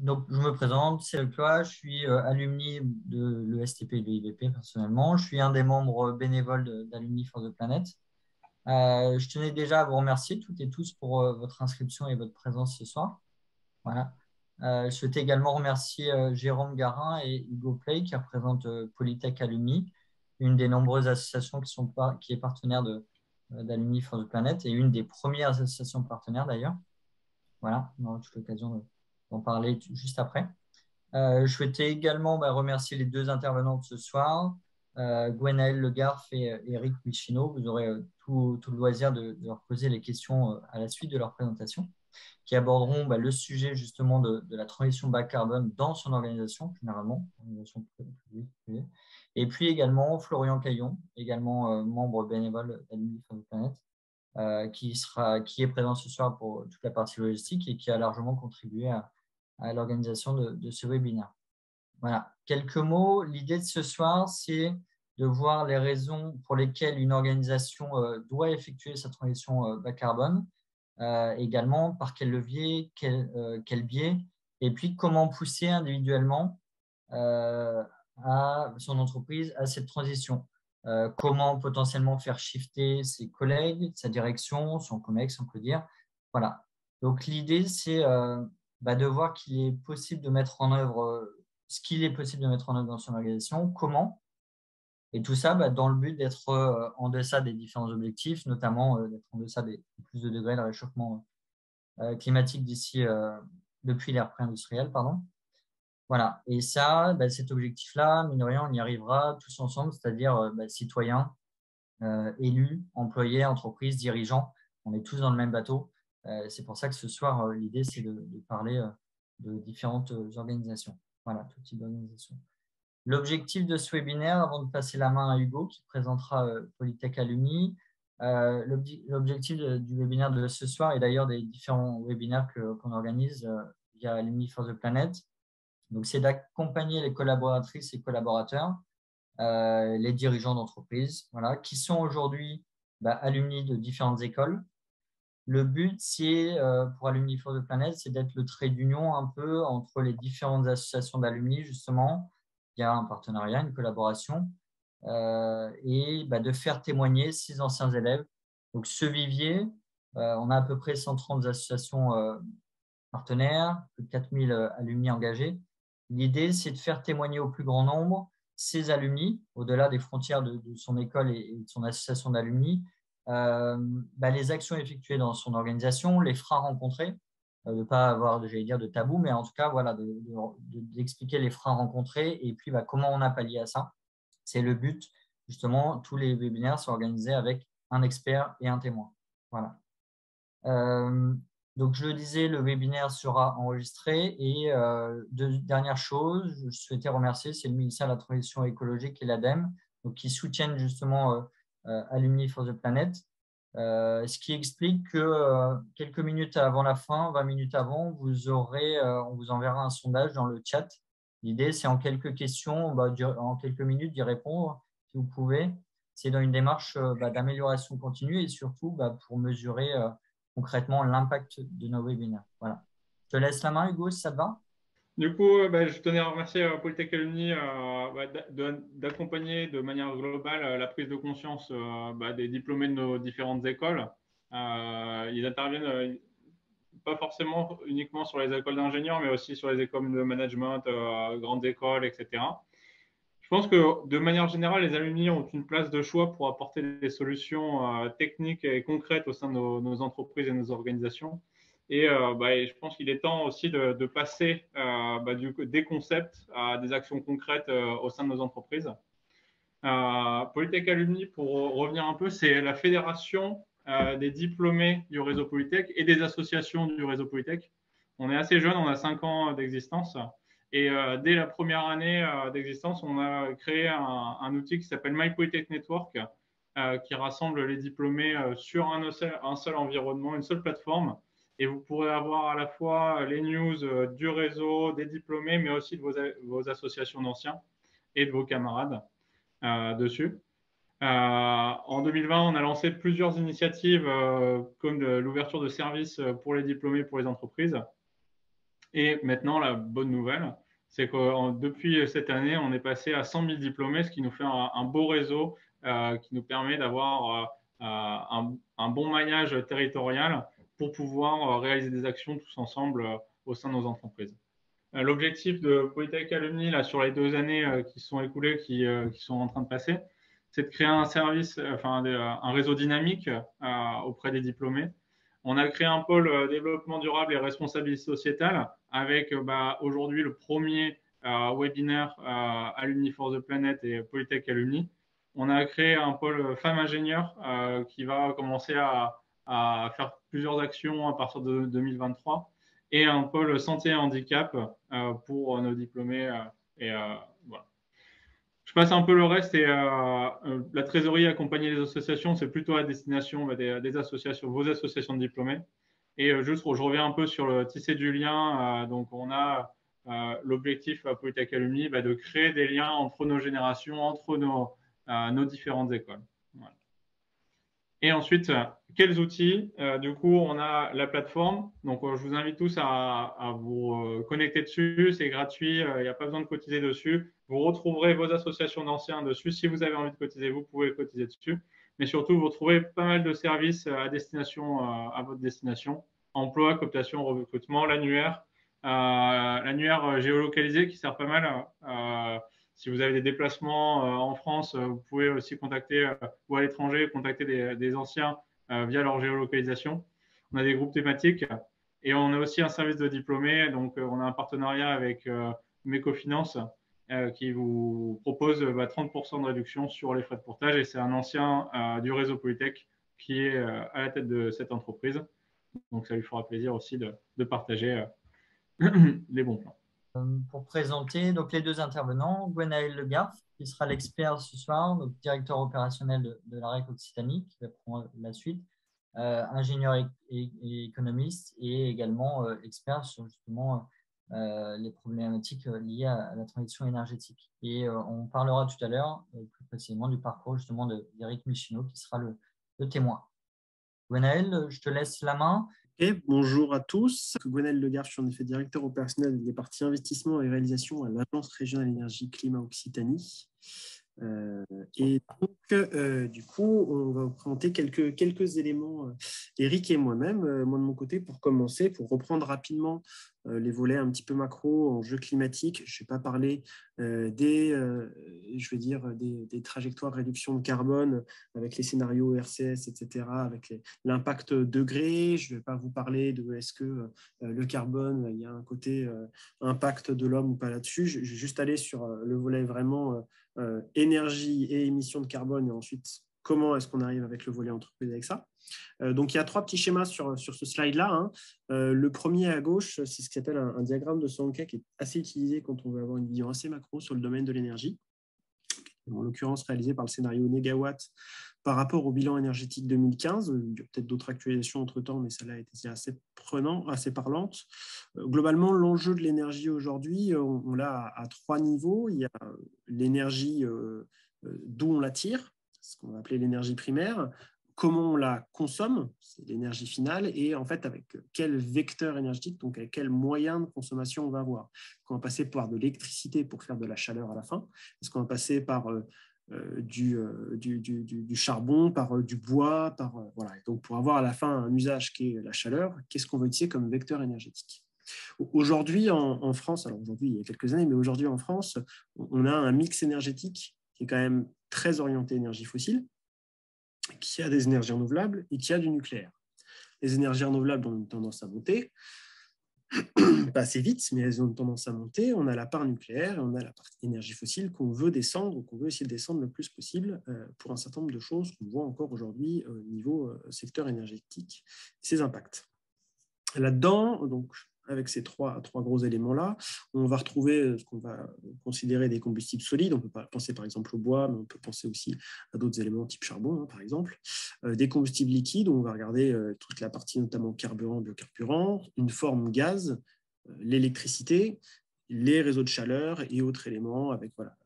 Donc, je me présente, c'est le Ploie, je suis alumni de l'ESTP et de l'IVP personnellement. Je suis un des membres bénévoles d'Alumni for the Planet. Je tenais déjà à vous remercier toutes et tous pour votre inscription et votre présence ce soir. Voilà. Je souhaitais également remercier Jérôme Garin et Hugo Play qui représentent Polytech Alumni, une des nombreuses associations qui est partenaire d'Alumni for the Planet et une des premières associations partenaires d'ailleurs. Voilà, on aura toute l'occasion d'en parler juste après. Je souhaitais également remercier les deux intervenants de ce soir, Gwenaëlle Legarf et Eric Michino. Vous aurez tout le loisir de leur poser les questions à la suite de leur présentation, qui aborderont le sujet justement de la transition bas carbone dans son organisation, généralement, organisation publique, privée. Et puis également Florian Caillon, également membre bénévole d'Alumni for the Planet, qui est présent ce soir pour toute la partie logistique et qui a largement contribué à l'organisation de ce webinaire. Voilà, quelques mots. L'idée de ce soir, c'est de voir les raisons pour lesquelles une organisation doit effectuer sa transition bas carbone, également par quel levier, quel biais, et puis comment pousser individuellement à son entreprise à cette transition. Comment potentiellement faire shifter ses collègues, sa direction, son COMEX, on peut dire. Voilà. Donc, l'idée, c'est de voir qu'il est possible de mettre en œuvre ce qu'il est possible de mettre en œuvre dans son organisation, comment, et tout ça dans le but d'être en deçà des différents objectifs, notamment d'être en deçà des plus de degrés de réchauffement climatique depuis l'ère pré-industrielle, pardon. Voilà. Et ça, cet objectif-là, mine de rien, on y arrivera tous ensemble, c'est-à-dire citoyens, élus, employés, entreprises, dirigeants. On est tous dans le même bateau. C'est pour ça que ce soir, l'idée, c'est de parler de différentes organisations. Voilà, tout type d'organisation. L'objectif de ce webinaire, avant de passer la main à Hugo, qui présentera Polytech Alumni, l'objectif du webinaire de ce soir, et d'ailleurs des différents webinaires qu'on organise via Alumni for the Planet, c'est d'accompagner les collaboratrices et collaborateurs, les dirigeants d'entreprise, voilà, qui sont aujourd'hui alumni de différentes écoles. Le but, c'est pour Alumni for the Planet, c'est d'être le trait d'union un peu entre les différentes associations d'alumni, justement. Il y a un partenariat, une collaboration, et de faire témoigner 6 anciens élèves. Donc, ce vivier, on a à peu près 130 associations partenaires, plus de 4000 alumni engagés. L'idée, c'est de faire témoigner au plus grand nombre ces alumni, au-delà des frontières de son école et de son association d'alumni, les actions effectuées dans son organisation, les freins rencontrés, de ne pas avoir, j'allais dire, de tabou, mais en tout cas, voilà, d'expliquer les freins rencontrés et puis comment on a pallié à ça. C'est le but, justement, tous les webinaires sont organisés avec un expert et un témoin. Voilà. Donc, je le disais, le webinaire sera enregistré et deux dernières choses, je souhaitais remercier, c'est le ministère de la Transition écologique et l'ADEME, qui soutiennent justement Alumni for the Planet, ce qui explique que quelques minutes avant la fin, 20 minutes avant, on vous enverra un sondage dans le chat. L'idée, c'est en quelques questions, en quelques minutes, d'y répondre, si vous pouvez. C'est dans une démarche d'amélioration continue et surtout pour mesurer concrètement l'impact de nos webinaires. Voilà. Je te laisse la main, Hugo, si ça te va. Du coup, je tenais à remercier Polytech Alumni d'accompagner de manière globale la prise de conscience des diplômés de nos différentes écoles. Ils interviennent pas forcément uniquement sur les écoles d'ingénieurs, mais aussi sur les écoles de management, grandes écoles, etc. Je pense que de manière générale, les alumni ont une place de choix pour apporter des solutions techniques et concrètes au sein de nos entreprises et de nos organisations. Et je pense qu'il est temps aussi de passer des concepts à des actions concrètes au sein de nos entreprises. Polytech Alumni, pour revenir un peu, c'est la fédération des diplômés du réseau Polytech et des associations du réseau Polytech. On est assez jeune, on a 5 ans d'existence. Et dès la première année d'existence, on a créé un outil qui s'appelle My Polytech Network, qui rassemble les diplômés sur un seul environnement, une seule plateforme. Et vous pourrez avoir à la fois les news du réseau, des diplômés, mais aussi de vos associations d'anciens et de vos camarades dessus. En 2020, on a lancé plusieurs initiatives comme l'ouverture de services pour les diplômés, pour les entreprises. Et maintenant, la bonne nouvelle, c'est que depuis cette année, on est passé à 100 000 diplômés, ce qui nous fait un beau réseau qui nous permet d'avoir un bon maillage territorial pour pouvoir réaliser des actions tous ensemble au sein de nos entreprises. L'objectif de Polytech Alumni, là, sur les 2 années qui se sont écoulées, qui sont en train de passer, c'est de créer un service, un réseau dynamique auprès des diplômés. On a créé un pôle développement durable et responsabilité sociétale avec aujourd'hui le premier webinaire Alumni for the Planet et Polytech Alumni. On a créé un pôle femmes ingénieurs qui va commencer à faire plusieurs actions à partir de 2023 et un pôle santé et handicap pour nos diplômés. Voilà. Je passe un peu le reste et la trésorerie accompagner les associations, c'est plutôt à destination des associations, vos associations de diplômés. Et juste, je reviens un peu sur le tisser du lien. Donc, on a l'objectif à Polytech Alumni de créer des liens entre nos générations, entre nos différentes écoles. Voilà. Et ensuite, quels outils? Du coup, on a la plateforme. Donc, je vous invite tous à vous connecter dessus. C'est gratuit. Il n'y a pas besoin de cotiser dessus. Vous retrouverez vos associations d'anciens dessus. Si vous avez envie de cotiser, vous pouvez cotiser dessus. Mais surtout, vous retrouvez pas mal de services à destination, à votre destination. Emploi, cooptation, recrutement, l'annuaire géolocalisé qui sert pas mal. Si vous avez des déplacements en France, vous pouvez aussi contacter, ou à l'étranger, contacter des anciens via leur géolocalisation. On a des groupes thématiques et on a aussi un service de diplômés. Donc, on a un partenariat avec Mécofinance qui vous propose 30% de réduction sur les frais de portage. Et c'est un ancien du réseau Polytech qui est à la tête de cette entreprise. Donc, ça lui fera plaisir aussi de partager les bons plans. Pour présenter donc, les deux intervenants, Gwenaël Le Garf, qui sera l'expert ce soir, donc directeur opérationnel de la REC Occitanie, qui va prendre la suite, ingénieur et économiste, et également expert sur justement les problématiques liées à la transition énergétique. Et on parlera tout à l'heure, plus précisément, du parcours justement d'Éric Michino, qui sera le témoin. Gwenaël, je te laisse la main. Okay, bonjour à tous. Gwenaël Le Garf, je suis en effet directeur opérationnel des parties investissement et réalisation à l'Agence régionale énergie climat Occitanie. Et donc, du coup, on va vous présenter quelques éléments, Eric et moi-même, moi de mon côté, pour commencer, pour reprendre rapidement les volets un petit peu macro, enjeux climatiques. Je ne vais pas parler des trajectoires de réduction de carbone avec les scénarios RCS, etc., avec l'impact degré. Je ne vais pas vous parler de est-ce que le carbone, il y a un côté impact de l'homme ou pas là-dessus. Je vais juste aller sur le volet vraiment énergie et émissions de carbone, et ensuite comment est-ce qu'on arrive avec le volet entreprise avec ça. Donc il y a 3 petits schémas sur ce slide-là. Hein. Le premier à gauche, c'est ce qui s'appelle un diagramme de Sankey qui est assez utilisé quand on veut avoir une vision assez macro sur le domaine de l'énergie, en l'occurrence réalisé par le scénario Négawatt par rapport au bilan énergétique 2015. Il y a peut-être d'autres actualisations entre-temps, mais celle-là a été assez parlante. Globalement, l'enjeu de l'énergie aujourd'hui, on l'a à 3 niveaux. Il y a l'énergie d'où on la tire, ce qu'on va appeler l'énergie primaire, comment on la consomme, c'est l'énergie finale, et en fait avec quel vecteur énergétique, donc avec quel moyen de consommation on va avoir. Est-ce qu'on va passer par de l'électricité pour faire de la chaleur à la fin? Est-ce qu'on va passer par du charbon, par du bois, voilà. Et donc pour avoir à la fin un usage qui est la chaleur, qu'est-ce qu'on veut utiliser comme vecteur énergétique? Aujourd'hui en France, alors aujourd'hui il y a quelques années, mais aujourd'hui en France, on a un mix énergétique qui est quand même très orienté énergie fossile, qui a des énergies renouvelables et qui a du nucléaire. Les énergies renouvelables ont une tendance à monter, pas assez vite, mais elles ont une tendance à monter. On a la part nucléaire et on a la partie énergie fossile qu'on veut descendre, qu'on veut essayer de descendre le plus possible pour un certain nombre de choses qu'on voit encore aujourd'hui au niveau secteur énergétique et ses impacts. Là-dedans, donc, avec ces trois gros éléments-là, on va retrouver ce qu'on va considérer des combustibles solides. On peut penser par exemple au bois, mais on peut penser aussi à d'autres éléments type charbon, hein, par exemple. Des combustibles liquides, on va regarder toute la partie notamment carburant, biocarburant, une forme gaz, l'électricité, les réseaux de chaleur et autres éléments avec voilà,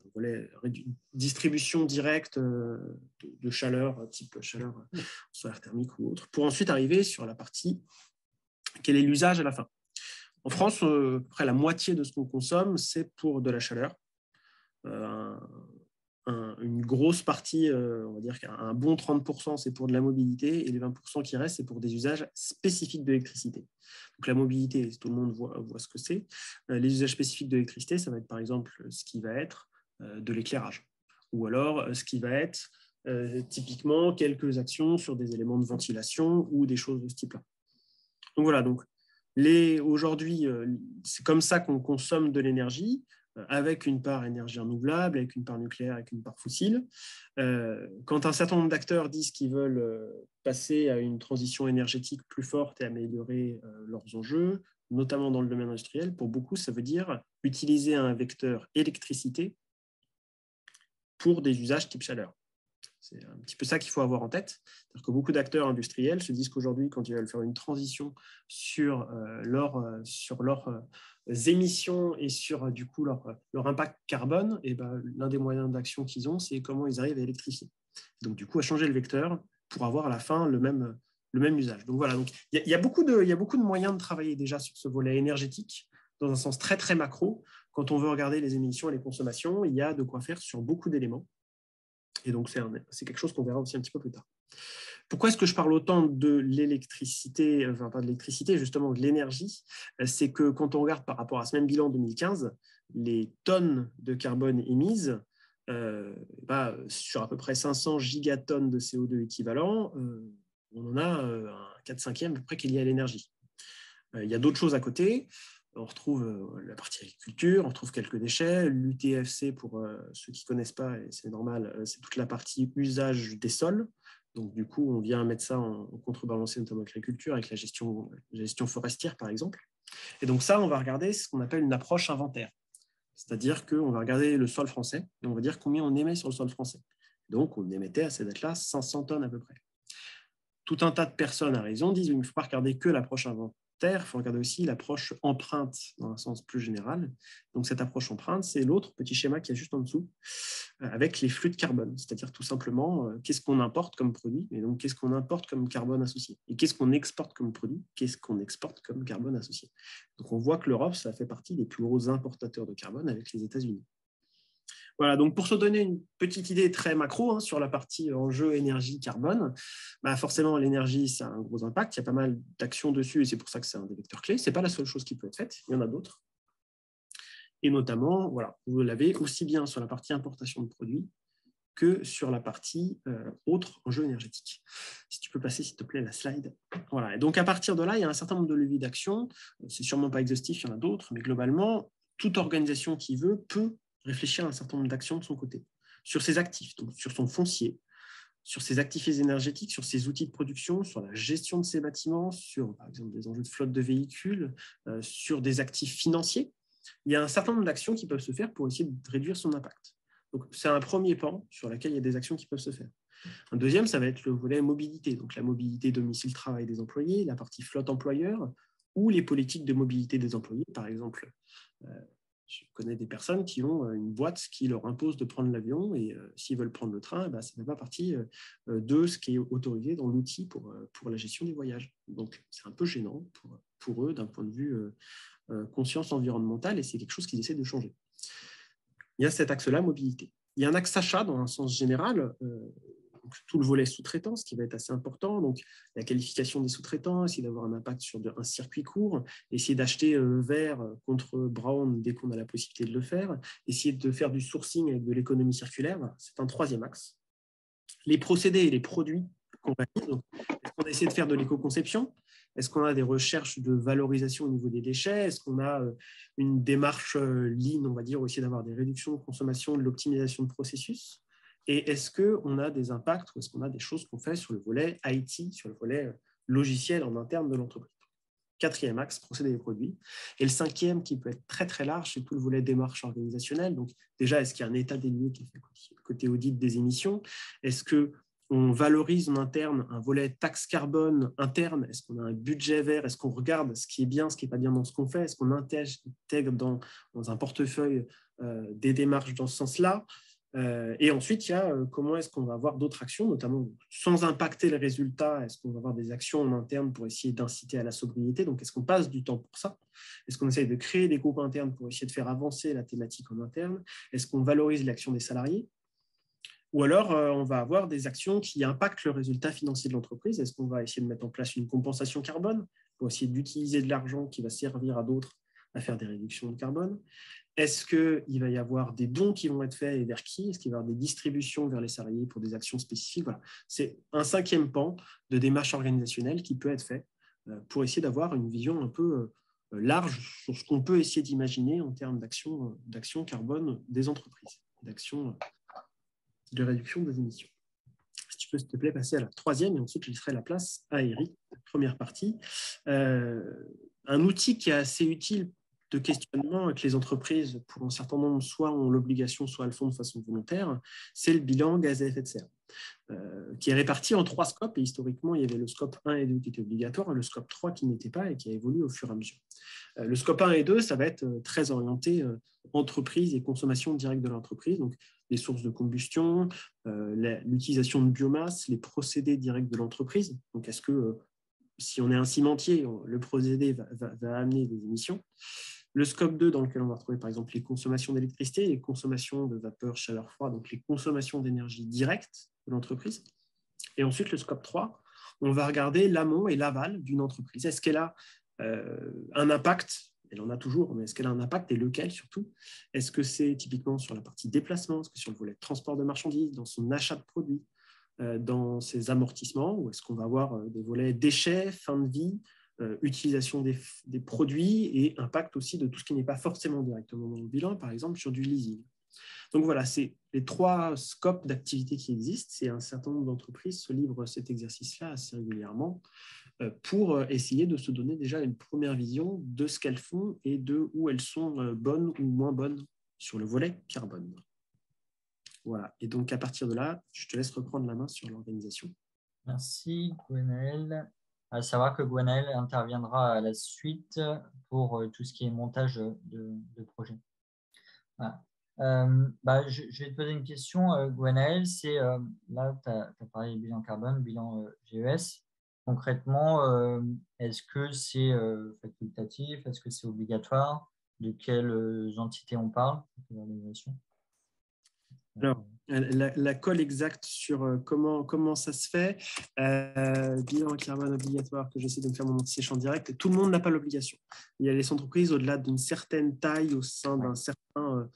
distribution directe de chaleur, type chaleur solaire thermique ou autre, pour ensuite arriver sur la partie quel est l'usage à la fin. En France, à peu près la moitié de ce qu'on consomme, c'est pour de la chaleur. Une grosse partie, on va dire qu'un bon 30%, c'est pour de la mobilité, et les 20% qui restent, c'est pour des usages spécifiques de l'électricité. Donc la mobilité, tout le monde voit ce que c'est. Les usages spécifiques de l'électricité, ça va être par exemple ce qui va être de l'éclairage, ou alors ce qui va être typiquement quelques actions sur des éléments de ventilation ou des choses de ce type-là. Donc voilà, donc aujourd'hui, c'est comme ça qu'on consomme de l'énergie, avec une part énergie renouvelable, avec une part nucléaire, avec une part fossile. Quand un certain nombre d'acteurs disent qu'ils veulent passer à une transition énergétique plus forte et améliorer leurs enjeux, notamment dans le domaine industriel, pour beaucoup, ça veut dire utiliser un vecteur électricité pour des usages type chaleur. C'est un petit peu ça qu'il faut avoir en tête. C'est-à-dire que beaucoup d'acteurs industriels se disent qu'aujourd'hui, quand ils veulent faire une transition sur leurs émissions et sur du coup leur impact carbone, et ben, l'un des moyens d'action qu'ils ont, c'est comment ils arrivent à électrifier. Donc du coup, à changer le vecteur pour avoir à la fin le même usage. Donc voilà, il y a beaucoup de moyens de travailler déjà sur ce volet énergétique dans un sens très très macro. Quand on veut regarder les émissions et les consommations, il y a de quoi faire sur beaucoup d'éléments. Et donc, c'est quelque chose qu'on verra aussi un petit peu plus tard. Pourquoi est-ce que je parle autant de l'électricité, enfin pas de l'électricité, justement de l'énergie? C'est que quand on regarde par rapport à ce même bilan 2015, les tonnes de carbone émises, sur à peu près 500 gigatonnes de CO2 équivalent, on en a un 4/5e à peu près qui est lié à l'énergie. Il y a d'autres choses à côté. On retrouve la partie agriculture, on retrouve quelques déchets. L'UTFC, pour ceux qui ne connaissent pas, et c'est normal, c'est toute la partie usage des sols. Donc, du coup, on vient mettre ça en contrebalancé, notamment avec l'agriculture, avec la gestion forestière, par exemple. Et donc, ça, on va regarder ce qu'on appelle une approche inventaire. C'est-à-dire qu'on va regarder le sol français et on va dire combien on émet sur le sol français. Donc, on émettait à cette date-là 500 tonnes à peu près. Tout un tas de personnes à raison disent qu'il ne faut pas regarder que l'approche inventaire, il faut regarder aussi l'approche empreinte dans un sens plus général. Donc cette approche empreinte, c'est l'autre petit schéma qui est juste en dessous, avec les flux de carbone, c'est-à-dire tout simplement qu'est-ce qu'on importe comme produit, et donc qu'est-ce qu'on importe comme carbone associé, et qu'est-ce qu'on exporte comme produit, qu'est-ce qu'on exporte comme carbone associé. Donc on voit que l'Europe, ça fait partie des plus gros importateurs de carbone avec les États-Unis. Voilà, donc pour se donner une petite idée très macro sur la partie enjeu énergie-carbone, forcément l'énergie, ça a un gros impact, il y a pas mal d'actions dessus et c'est pour ça que c'est un des vecteurs clés. Ce n'est pas la seule chose qui peut être faite, il y en a d'autres. Et notamment, voilà, vous l'avez aussi bien sur la partie importation de produits que sur la partie autre enjeu énergétique. Si tu peux passer, s'il te plaît, la slide. Voilà, et donc à partir de là, il y a un certain nombre de leviers d'action. C'est sûrement pas exhaustif, il y en a d'autres, mais globalement, toute organisation qui veut peut réfléchir à un certain nombre d'actions de son côté, sur ses actifs, donc sur son foncier, sur ses actifs énergétiques, sur ses outils de production, sur la gestion de ses bâtiments, sur, par exemple, des enjeux de flotte de véhicules, sur des actifs financiers. Il y a un certain nombre d'actions qui peuvent se faire pour essayer de réduire son impact. Donc, c'est un premier pan sur lequel il y a des actions qui peuvent se faire. Un deuxième, ça va être le volet mobilité, donc la mobilité domicile-travail des employés, la partie flotte employeur, ou les politiques de mobilité des employés, par exemple. Je connais des personnes qui ont une boîte qui leur impose de prendre l'avion et s'ils veulent prendre le train, ça ne fait pas partie de ce qui est autorisé dans l'outil pour la gestion des voyages. Donc, c'est un peu gênant pour eux d'un point de vue conscience environnementale et c'est quelque chose qu'ils essaient de changer. Il y a cet axe-là, mobilité. Il y a un axe achat dans un sens général, donc tout le volet sous-traitance qui va être assez important, donc la qualification des sous-traitants, essayer d'avoir un impact sur un circuit court, essayer d'acheter vert contre brown dès qu'on a la possibilité de le faire, essayer de faire du sourcing avec de l'économie circulaire, voilà, c'est un troisième axe. Les procédés et les produits qu'on va dire, est-ce qu'on a essayé de faire de l'éco-conception? Est-ce qu'on a des recherches de valorisation au niveau des déchets? Est-ce qu'on a une démarche lean, on va dire, ou essayer d'avoir des réductions de consommation, de l'optimisation de processus? Et est-ce qu'on a des impacts ou est-ce qu'on a des choses qu'on fait sur le volet IT, sur le volet logiciel en interne de l'entreprise? Quatrième axe, procédés et produits. Et le cinquième, qui peut être très très large, c'est tout le volet démarche organisationnelle. Donc déjà, est-ce qu'il y a un état des lieux qui est fait côté audit des émissions? Est-ce qu'on valorise en interne un volet taxe carbone interne? Est-ce qu'on a un budget vert? Est-ce qu'on regarde ce qui est bien, ce qui n'est pas bien dans ce qu'on fait? Est-ce qu'on intègre dans un portefeuille des démarches dans ce sens-là? Et ensuite, il y a comment est-ce qu'on va avoir d'autres actions, notamment sans impacter les résultats. Est-ce qu'on va avoir des actions en interne pour essayer d'inciter à la sobriété? Donc, est-ce qu'on passe du temps pour ça? Est-ce qu'on essaye de créer des groupes internes pour essayer de faire avancer la thématique en interne? Est-ce qu'on valorise l'action des salariés? Ou alors, on va avoir des actions qui impactent le résultat financier de l'entreprise. Est-ce qu'on va essayer de mettre en place une compensation carbone pour essayer d'utiliser de l'argent qui va servir à d'autres à faire des réductions de carbone? Est-ce qu'il va y avoir des dons qui vont être faits et vers qui? Est-ce qu'il va y avoir des distributions vers les salariés pour des actions spécifiques? Voilà. C'est un 5e pan de démarche organisationnelle qui peut être fait pour essayer d'avoir une vision un peu large sur ce qu'on peut essayer d'imaginer en termes d'action carbone des entreprises, d'action de réduction des émissions. Si tu peux, s'il te plaît, passer à la 3e et ensuite je laisserai la place à Eric, première partie. Un outil qui est assez utile de questionnement et que les entreprises, pour un certain nombre, soit ont l'obligation, soit le font de façon volontaire, c'est le bilan gaz à effet de serre, qui est réparti en 3 scopes. Et historiquement, il y avait le scope 1 et 2 qui étaient obligatoires, et le scope 3 qui n'était pas et qui a évolué au fur et à mesure. Le scope 1 et 2, ça va être très orienté entreprise et consommation directe de l'entreprise, donc les sources de combustion, l'utilisation de biomasse, les procédés directs de l'entreprise. Donc, est-ce que si on est un cimentier, le procédé va amener des émissions? Le scope 2, dans lequel on va retrouver par exemple les consommations d'électricité, les consommations de vapeur, chaleur, froid, donc les consommations d'énergie directe de l'entreprise. Et ensuite, le scope 3, on va regarder l'amont et l'aval d'une entreprise. Est-ce qu'elle a un impact? Elle en a toujours, mais est-ce qu'elle a un impact et lequel surtout? Est-ce que c'est typiquement sur la partie déplacement? Est-ce que sur le volet transport de marchandises, dans son achat de produits, dans ses amortissements? Ou est-ce qu'on va avoir des volets déchets, fin de vie, utilisation des produits et impact aussi de tout ce qui n'est pas forcément directement dans le bilan, par exemple sur du leasing? Donc voilà, c'est les 3 scopes d'activité qui existent. C'est un certain nombre d'entreprises se livrent cet exercice-là assez régulièrement pour essayer de se donner déjà une première vision de ce qu'elles font et de où elles sont bonnes ou moins bonnes sur le volet carbone. Voilà, et donc à partir de là, je te laisse reprendre la main sur l'organisation. Merci, Gwenaël. À savoir que Gwenaël interviendra à la suite pour tout ce qui est montage de projet. Voilà. Je vais te poser une question, Gwenaël. Là, tu as parlé de bilan carbone, bilan GES. Concrètement, est-ce que c'est facultatif? Est-ce que c'est obligatoire? De quelles entités on parle? Alors, la colle exacte sur comment ça se fait, bilan carbone obligatoire que j'essaie de me faire mon séchant direct, tout le monde n'a pas l'obligation. Il y a les entreprises au-delà d'une certaine taille, au sein d'un certain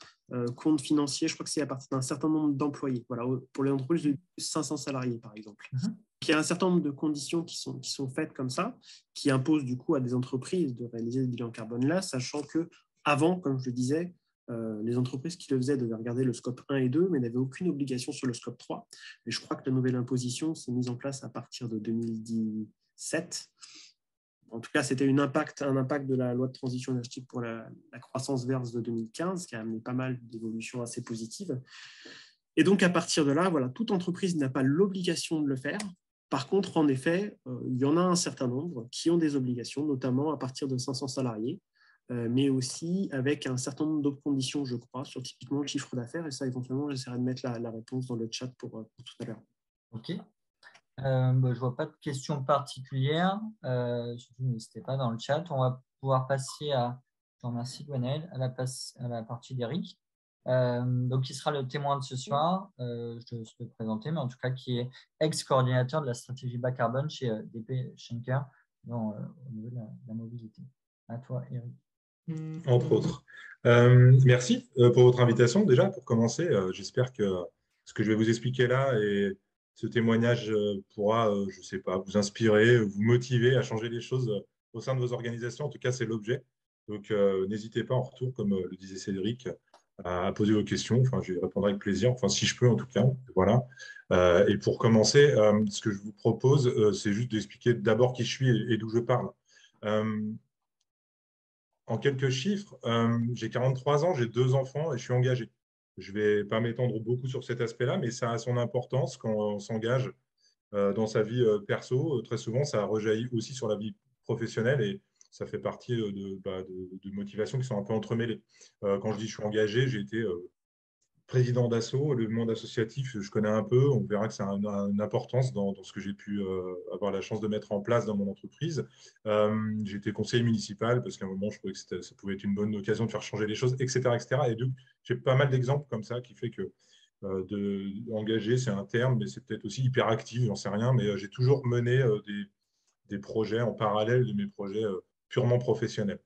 compte financier, je crois que c'est à partir d'un certain nombre d'employés. Voilà, pour les entreprises de 500 salariés, par exemple. Il y a un certain nombre de conditions qui sont faites comme ça, qui imposent du coup à des entreprises de réaliser le bilan carbone là, sachant que avant, comme je le disais, les entreprises qui le faisaient devaient regarder le scope 1 et 2, mais n'avaient aucune obligation sur le scope 3. Et je crois que la nouvelle imposition s'est mise en place à partir de 2017. En tout cas, c'était un impact de la loi de transition énergétique pour la croissance verte de 2015, qui a amené pas mal d'évolutions assez positives. Et donc, à partir de là, voilà, toute entreprise n'a pas l'obligation de le faire. Par contre, en effet, il y en a un certain nombre qui ont des obligations, notamment à partir de 500 salariés, mais aussi avec un certain nombre d'autres conditions, je crois, sur typiquement le chiffre d'affaires. Et ça, éventuellement, j'essaierai de mettre la réponse dans le chat pour tout à l'heure. OK. Je ne vois pas de questions particulières. Surtout, n'hésitez pas dans le chat. On va pouvoir passer à, je te remercie, Gwenaël, à la partie d'Eric. Donc, qui sera le témoin de ce soir. Je te laisse le présenter, mais en tout cas, qui est ex-coordinateur de la stratégie bas carbone chez DP Schenker au niveau de la mobilité. À toi, Eric. Entre autres. Merci pour votre invitation déjà. Pour commencer, j'espère que ce que je vais vous expliquer là et ce témoignage pourra, je ne sais pas, vous inspirer, vous motiver à changer les choses au sein de vos organisations. En tout cas, c'est l'objet. Donc, n'hésitez pas en retour, comme le disait Cédric, à poser vos questions. Enfin, je répondrai avec plaisir. Enfin, si je peux, en tout cas. Voilà. Et pour commencer, ce que je vous propose, c'est juste d'expliquer d'abord qui je suis et d'où je parle. En quelques chiffres, j'ai 43 ans, j'ai 2 enfants et je suis engagé. Je ne vais pas m'étendre beaucoup sur cet aspect-là, mais ça a son importance quand on s'engage dans sa vie perso. Très souvent, ça rejaillit aussi sur la vie professionnelle et ça fait partie de motivations qui sont un peu entremêlées. Quand je dis je suis engagé, j'ai été président d'Asso. Le monde associatif, je connais un peu. On verra que ça a une importance dans ce que j'ai pu avoir la chance de mettre en place dans mon entreprise. J'ai été conseiller municipal parce qu'à un moment, je trouvais que ça pouvait être une bonne occasion de faire changer les choses, etc., etc. Et donc, j'ai pas mal d'exemples comme ça qui fait que engager, c'est un terme, mais c'est peut-être aussi hyper actif, j'en sais rien. Mais j'ai toujours mené des projets en parallèle de mes projets purement professionnels.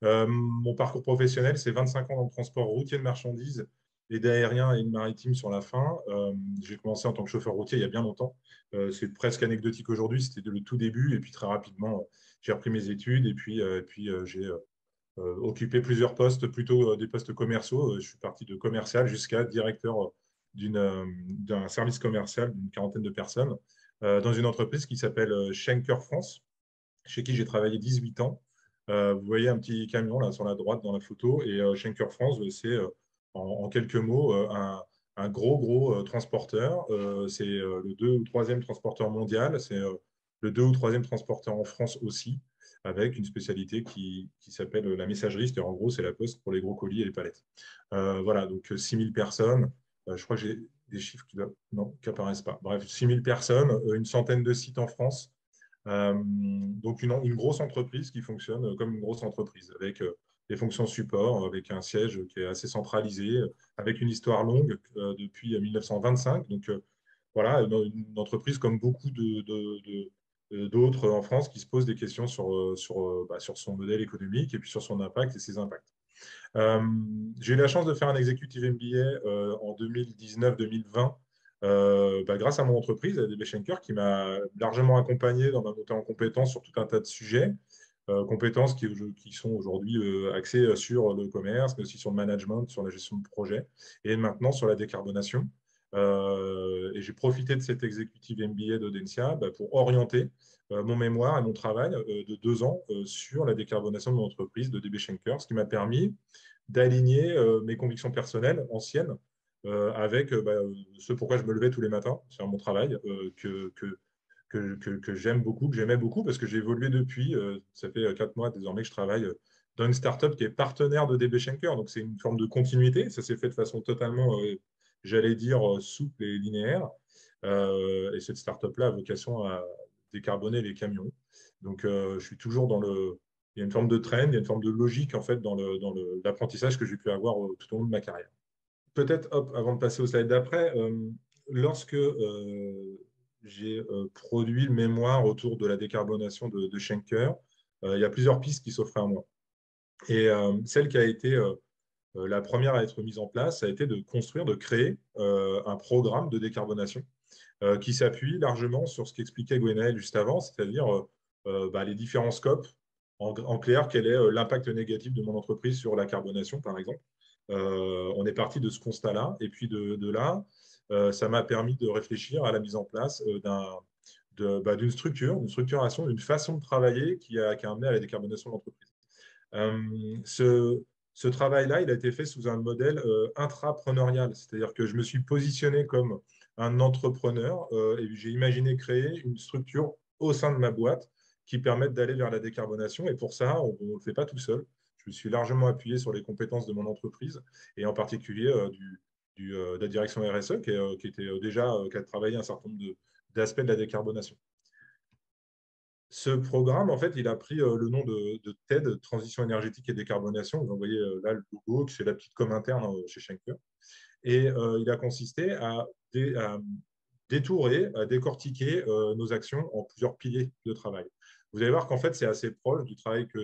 Mon parcours professionnel, c'est 25 ans dans le transport routier de marchandises et d'aérien et de maritime sur la fin. J'ai commencé en tant que chauffeur routier il y a bien longtemps. C'est presque anecdotique aujourd'hui, c'était le tout début. Et puis très rapidement, j'ai repris mes études et puis j'ai occupé plusieurs postes, plutôt des postes commerciaux. Je suis parti de commercial jusqu'à directeur d'un service commercial d'une quarantaine de personnes dans une entreprise qui s'appelle Schenker France, chez qui j'ai travaillé 18 ans. Vous voyez un petit camion là sur la droite dans la photo. Et Schenker France, c'est en quelques mots un gros transporteur. C'est le 2 ou 3e transporteur mondial. C'est le 2 ou 3e transporteur en France aussi, avec une spécialité qui s'appelle la messagerie. C'est-à-dire, en gros, c'est la poste pour les gros colis et les palettes. Voilà, donc 6000 personnes. Je crois que j'ai des chiffres qui apparaissent pas. Bref, 6000 personnes, une centaine de sites en France. Donc une grosse entreprise qui fonctionne comme une grosse entreprise, avec des fonctions support, avec un siège qui est assez centralisé, avec une histoire longue depuis 1925. Donc voilà, une entreprise comme beaucoup d'autres en France qui se posent des questions sur son modèle économique et puis sur son impact et ses impacts. J'ai eu la chance de faire un executive MBA en 2019-2020 grâce à mon entreprise, DB Schenker, qui m'a largement accompagné dans ma montée en compétences sur tout un tas de sujets, compétences qui sont aujourd'hui axées sur le commerce, mais aussi sur le management, sur la gestion de projet, et maintenant sur la décarbonation. Et j'ai profité de cet executive MBA d'Audencia pour orienter mon mémoire et mon travail de 2 ans sur la décarbonation de mon entreprise, de DB Schenker, ce qui m'a permis d'aligner mes convictions personnelles anciennes avec ce pourquoi je me levais tous les matins sur mon travail, que j'aime beaucoup, que j'aimais beaucoup, parce que j'ai évolué depuis. Ça fait 4 mois désormais que je travaille dans une startup qui est partenaire de DB Schenker. Donc, c'est une forme de continuité. Ça s'est fait de façon totalement, j'allais dire, souple et linéaire. Et cette startup-là a vocation à décarboner les camions. Donc, je suis toujours dans le. Il y a une forme de trend, il y a une forme de logique en fait dans l'apprentissage que j'ai pu avoir tout au long de ma carrière. Peut-être, avant de passer au slide d'après, lorsque j'ai produit le mémoire autour de la décarbonation de Schenker, il y a plusieurs pistes qui s'offraient à moi. Et celle qui a été la première à être mise en place, ça a été de construire, de créer un programme de décarbonation qui s'appuie largement sur ce qu'expliquait Gwenaël juste avant, c'est-à-dire les différents scopes. En clair, quel est l'impact négatif de mon entreprise sur la carbonation, par exemple. On est parti de ce constat-là. Et puis de là, ça m'a permis de réfléchir à la mise en place d'une structuration, d'une façon de travailler qui a amené à la décarbonation de l'entreprise. Ce travail-là, il a été fait sous un modèle intrapreneurial, c'est-à-dire que je me suis positionné comme un entrepreneur et j'ai imaginé créer une structure au sein de ma boîte qui permette d'aller vers la décarbonation. Et pour ça, on ne le fait pas tout seul. Je me suis largement appuyé sur les compétences de mon entreprise et en particulier de la direction RSE qui a travaillé un certain nombre d'aspects de la décarbonation. Ce programme, en fait, il a pris le nom de TED, Transition énergétique et décarbonation. Vous voyez là le logo, c'est la petite com interne chez Schenker. Et il a consisté à détourer, à décortiquer nos actions en plusieurs piliers de travail. Vous allez voir qu'en fait, c'est assez proche du travail que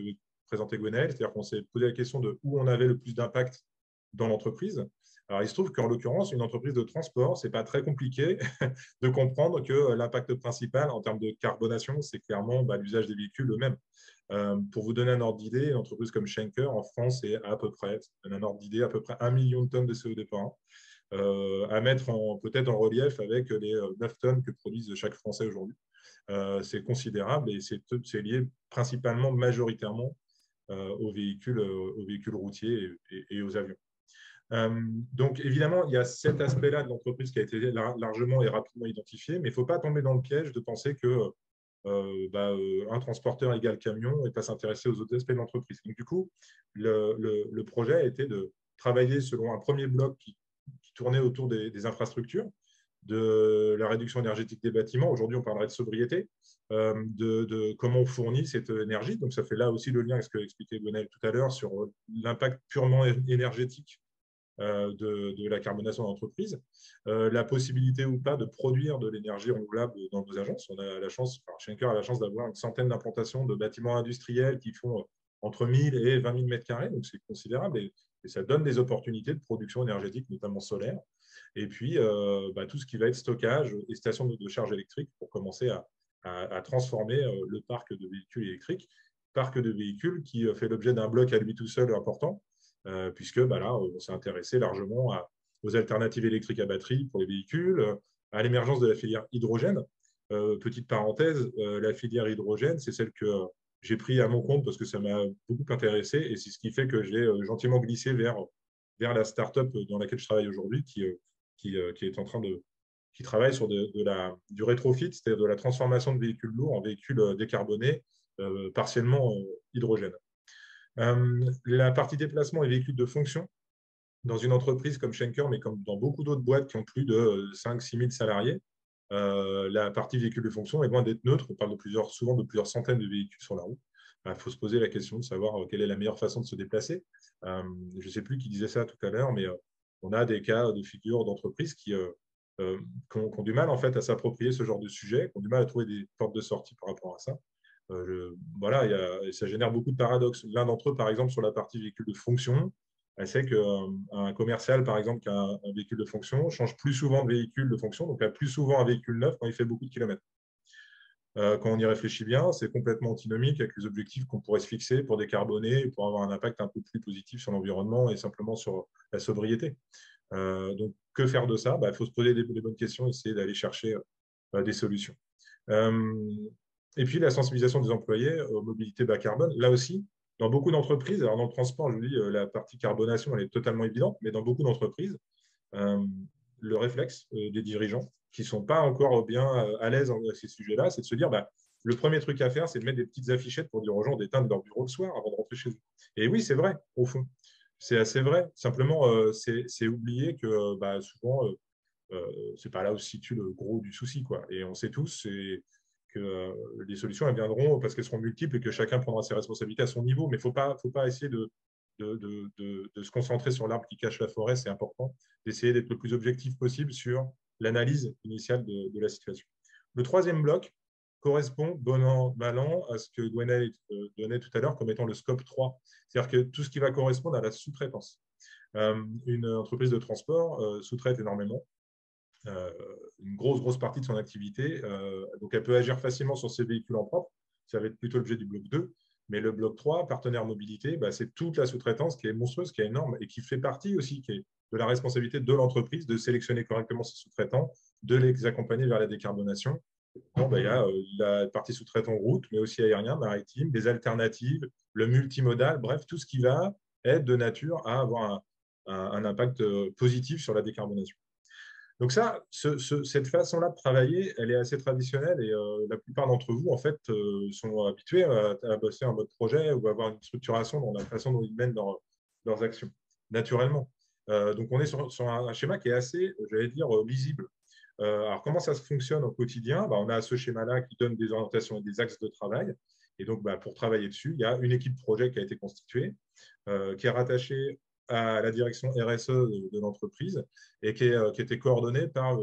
présentait Gwenaël, c'est-à-dire qu'on s'est posé la question de où on avait le plus d'impact dans l'entreprise. Alors, il se trouve qu'en l'occurrence, une entreprise de transport, ce n'est pas très compliqué de comprendre que l'impact principal en termes de carbonation, c'est clairement l'usage des véhicules eux-mêmes. Pour vous donner un ordre d'idée, une entreprise comme Schenker, en France, c'est à peu près 1 million de tonnes de CO2 par an, à mettre peut-être en relief avec les 9 tonnes que produisent chaque Français aujourd'hui. C'est considérable et c'est lié principalement, majoritairement, aux véhicules routiers et aux avions. Donc, évidemment, il y a cet aspect-là de l'entreprise qui a été largement et rapidement identifié, mais il ne faut pas tomber dans le piège de penser que un transporteur égale camion et pas s'intéresser aux autres aspects de l'entreprise. Donc, du coup, le projet a été de travailler selon un premier bloc qui qui tournaient autour des infrastructures, de la réduction énergétique des bâtiments. Aujourd'hui, on parlerait de sobriété, de comment on fournit cette énergie. Donc, ça fait là aussi le lien avec ce que expliquait Gwenaël tout à l'heure sur l'impact purement énergétique de la carbonation d'entreprise, la possibilité ou pas de produire de l'énergie renouvelable dans nos agences. On a la chance, enfin, Schenker a la chance d'avoir une centaine d'implantations de bâtiments industriels qui font entre 1000 et 20 000 mètres carrés, donc c'est considérable et ça donne des opportunités de production énergétique, notamment solaire. Et puis, tout ce qui va être stockage et stations de charge électrique pour commencer à transformer le parc de véhicules électriques, parc de véhicules qui fait l'objet d'un bloc à lui tout seul important, puisque là, on s'est intéressé largement aux alternatives électriques à batterie pour les véhicules, à l'émergence de la filière hydrogène. Petite parenthèse, la filière hydrogène, c'est celle que j'ai pris à mon compte parce que ça m'a beaucoup intéressé et c'est ce qui fait que j'ai gentiment glissé vers la start-up dans laquelle je travaille aujourd'hui qui est en train qui travaille sur du rétrofit, c'est-à-dire de la transformation de véhicules lourds en véhicules décarbonés, partiellement hydrogène. La partie déplacement et véhicules de fonction, dans une entreprise comme Schenker, mais comme dans beaucoup d'autres boîtes qui ont plus de 5-6 000 salariés, la partie véhicules de fonction est loin d'être neutre. On parle souvent de plusieurs centaines de véhicules sur la route. Il faut se poser la question de savoir quelle est la meilleure façon de se déplacer. Je ne sais plus qui disait ça tout à l'heure, mais on a des cas de figure d'entreprises qui ont du mal en fait, à s'approprier ce genre de sujet, qui ont du mal à trouver des portes de sortie par rapport à ça. Ça génère beaucoup de paradoxes. L'un d'entre eux, par exemple, sur la partie véhicule de fonction, c'est qu'un commercial, par exemple, qui a un véhicule de fonction, change plus souvent de véhicule de fonction, donc a plus souvent un véhicule neuf quand il fait beaucoup de kilomètres. Quand on y réfléchit bien, c'est complètement antinomique avec les objectifs qu'on pourrait se fixer pour décarboner, pour avoir un impact un peu plus positif sur l'environnement et simplement sur la sobriété. Donc, que faire de ça? Il faut se poser des bonnes questions, essayer d'aller chercher des solutions. Et puis, la sensibilisation des employés aux mobilités bas carbone. Là aussi, dans beaucoup d'entreprises, alors dans le transport, je vous dis, la partie carbonation, elle est totalement évidente, mais dans beaucoup d'entreprises, le réflexe des dirigeants qui ne sont pas encore bien à l'aise avec ces sujets-là, c'est de se dire, le premier truc à faire, c'est de mettre des petites affichettes pour dire aux gens d'éteindre leur bureau le soir avant de rentrer chez eux. Et oui, c'est vrai, au fond. C'est assez vrai. Simplement, c'est oublier que souvent, ce n'est pas là où se situe le gros du souci, quoi. Et on sait tous que les solutions elles viendront parce qu'elles seront multiples et que chacun prendra ses responsabilités à son niveau. Mais il ne faut pas essayer de se concentrer sur l'arbre qui cache la forêt. C'est important d'essayer d'être le plus objectif possible sur l'analyse initiale de la situation. Le troisième bloc correspond, bon an, mal an, à ce que Gwenaël donnait tout à l'heure comme étant le scope 3. C'est-à-dire que tout ce qui va correspondre à la sous-traitance. Une entreprise de transport sous-traite énormément. Une grosse partie de son activité. Donc, elle peut agir facilement sur ses véhicules en propre. Ça va être plutôt l'objet du bloc 2. Mais le bloc 3, partenaire mobilité, c'est toute la sous-traitance qui est monstrueuse, qui est énorme et qui fait partie aussi de la responsabilité de l'entreprise de sélectionner correctement ses sous-traitants, de les accompagner vers la décarbonation. Il y a la partie sous-traitant route, mais aussi aérien, maritime, des alternatives, le multimodal, bref, tout ce qui va être de nature à avoir un impact positif sur la décarbonation. Donc ça, cette façon-là de travailler, elle est assez traditionnelle et la plupart d'entre vous, en fait, sont habitués à bosser en mode projet ou à avoir une structuration dans la façon dont ils mènent leurs actions, naturellement. Donc, on est sur un schéma qui est assez, j'allais dire, lisible. Alors, comment ça se fonctionne au quotidien? On a ce schéma-là qui donne des orientations et des axes de travail. Et donc, pour travailler dessus, il y a une équipe projet qui a été constituée, qui est rattachée à la direction RSE de l'entreprise et qui était coordonnée par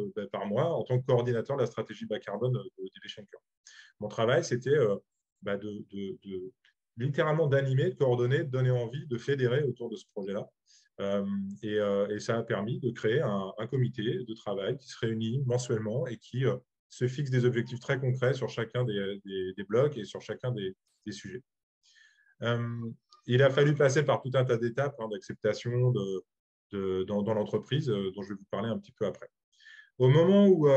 moi en tant que coordinateur de la stratégie bas carbone de DB Schenker. Mon travail, c'était littéralement d'animer, de coordonner, de donner envie, de fédérer autour de ce projet-là. Et ça a permis de créer un comité de travail qui se réunit mensuellement et qui se fixe des objectifs très concrets sur chacun des blocs et sur chacun des sujets. Il a fallu passer par tout un tas d'étapes d'acceptation dans l'entreprise, dont je vais vous parler un petit peu après. Au moment où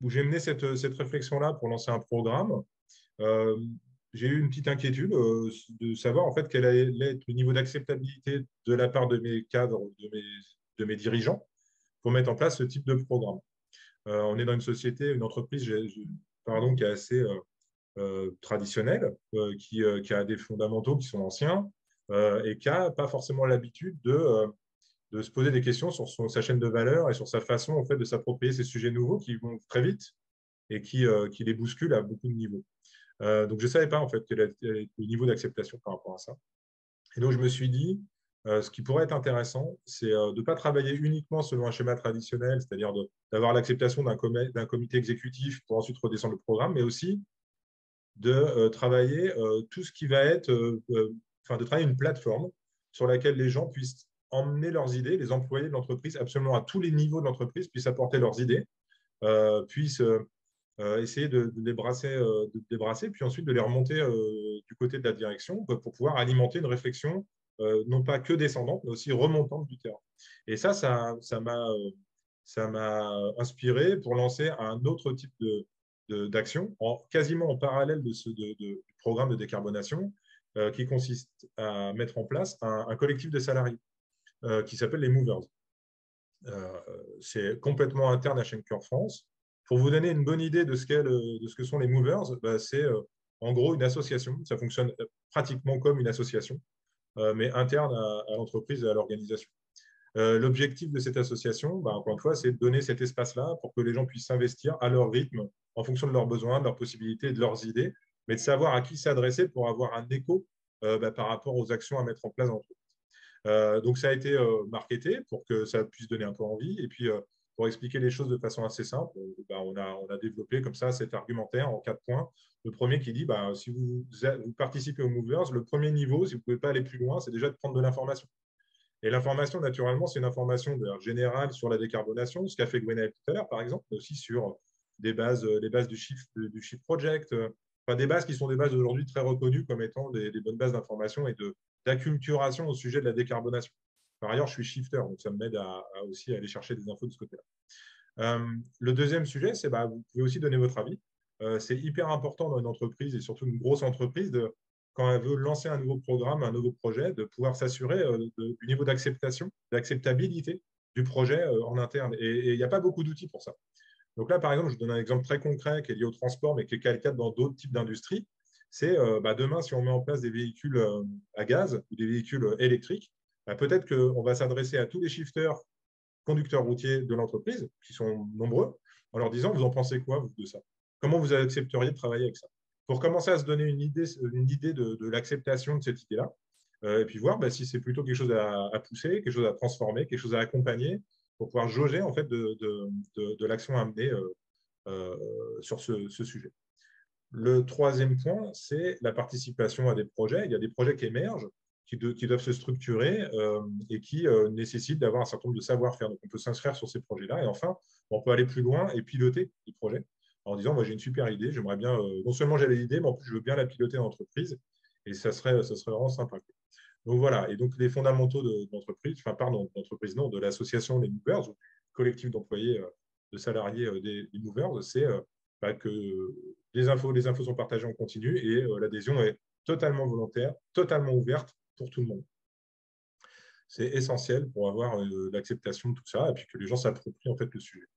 j'ai mené cette réflexion-là pour lancer un programme, j'ai eu une petite inquiétude de savoir en fait quel allait être le niveau d'acceptabilité de la part de mes cadres, de mes dirigeants, pour mettre en place ce type de programme. On est dans une société, une entreprise qui est assez traditionnelle, qui a des fondamentaux qui sont anciens et qui n'a pas forcément l'habitude de de se poser des questions sur sa chaîne de valeur et sur sa façon en fait, de s'approprier ces sujets nouveaux qui vont très vite et qui les bousculent à beaucoup de niveaux. Donc, je ne savais pas en fait quel était le niveau d'acceptation par rapport à ça. Et donc, je me suis dit, ce qui pourrait être intéressant, c'est de ne pas travailler uniquement selon un schéma traditionnel, c'est-à-dire d'avoir l'acceptation d'un comité exécutif pour ensuite redescendre le programme, mais aussi de travailler tout ce qui va être, de travailler une plateforme sur laquelle les gens puissent emmener leurs idées, les employés de l'entreprise, absolument à tous les niveaux de l'entreprise, puissent apporter leurs idées, puissent essayer de les brasser, puis ensuite de les remonter du côté de la direction pour pouvoir alimenter une réflexion non pas que descendante, mais aussi remontante du terrain. Et ça m'a inspiré pour lancer un autre type d'action, quasiment en parallèle du programme de décarbonation, qui consiste à mettre en place un collectif de salariés qui s'appelle les Movers. C'est complètement interne à Schenker France. Pour vous donner une bonne idée de ce que sont les Movers, c'est en gros une association. Ça fonctionne pratiquement comme une association, mais interne à l'entreprise et à l'organisation. L'objectif de cette association, encore une fois, c'est de donner cet espace-là pour que les gens puissent s'investir à leur rythme, en fonction de leurs besoins, de leurs possibilités, de leurs idées, mais de savoir à qui s'adresser pour avoir un écho par rapport aux actions à mettre en place dans l'entreprise. Donc, ça a été marketé pour que ça puisse donner un peu envie. Et puis, pour expliquer les choses de façon assez simple, on a développé comme ça cet argumentaire en 4 points. Le premier qui dit, si vous participez aux Movers, le premier niveau, si vous ne pouvez pas aller plus loin, c'est déjà de prendre de l'information. Et l'information, naturellement, c'est une information générale sur la décarbonation, ce qu'a fait Gwenaël tout à l'heure, par exemple, mais aussi sur les bases du Shift Project, des bases qui sont des bases aujourd'hui très reconnues comme étant des bonnes bases d'information et d'acculturation au sujet de la décarbonation. Par ailleurs, je suis shifter, donc ça m'aide aussi à aller chercher des infos de ce côté-là. Le deuxième sujet, c'est vous pouvez aussi donner votre avis. C'est hyper important dans une entreprise, et surtout une grosse entreprise, quand elle veut lancer un nouveau programme, un nouveau projet, de pouvoir s'assurer du niveau d'acceptation, d'acceptabilité du projet en interne. Et il n'y a pas beaucoup d'outils pour ça. Donc là, par exemple, je vous donne un exemple très concret qui est lié au transport, mais qui est calcable dans d'autres types d'industries. C'est demain, si on met en place des véhicules à gaz ou des véhicules électriques, peut-être qu'on va s'adresser à tous les shifters, conducteurs routiers de l'entreprise, qui sont nombreux, en leur disant, vous en pensez quoi, vous, de ça? Comment vous accepteriez de travailler avec ça? Pour commencer à se donner une idée de l'acceptation de cette idée-là, et puis voir si c'est plutôt quelque chose à pousser, quelque chose à transformer, quelque chose à accompagner, pour pouvoir jauger en fait de l'action à mener sur ce sujet. Le troisième point, c'est la participation à des projets. Il y a des projets qui émergent, qui doivent se structurer et qui nécessitent d'avoir un certain nombre de savoir-faire. Donc, on peut s'inscrire sur ces projets-là. Et enfin, on peut aller plus loin et piloter les projets en disant, moi, j'ai une super idée, j'aimerais bien, non seulement j'ai l'idée, mais en plus, je veux bien la piloter dans l'entreprise. Et ça serait vraiment sympa. Donc, voilà. Et donc, les fondamentaux de l'entreprise, d'entreprise, non, de l'association des Movers, ou du collectif d'employés, de salariés des Movers, c'est que les infos sont partagées en continu et l'adhésion est totalement volontaire, totalement ouverte pour tout le monde. C'est essentiel pour avoir l'acceptation de tout ça et puis que les gens s'approprient en fait le sujet.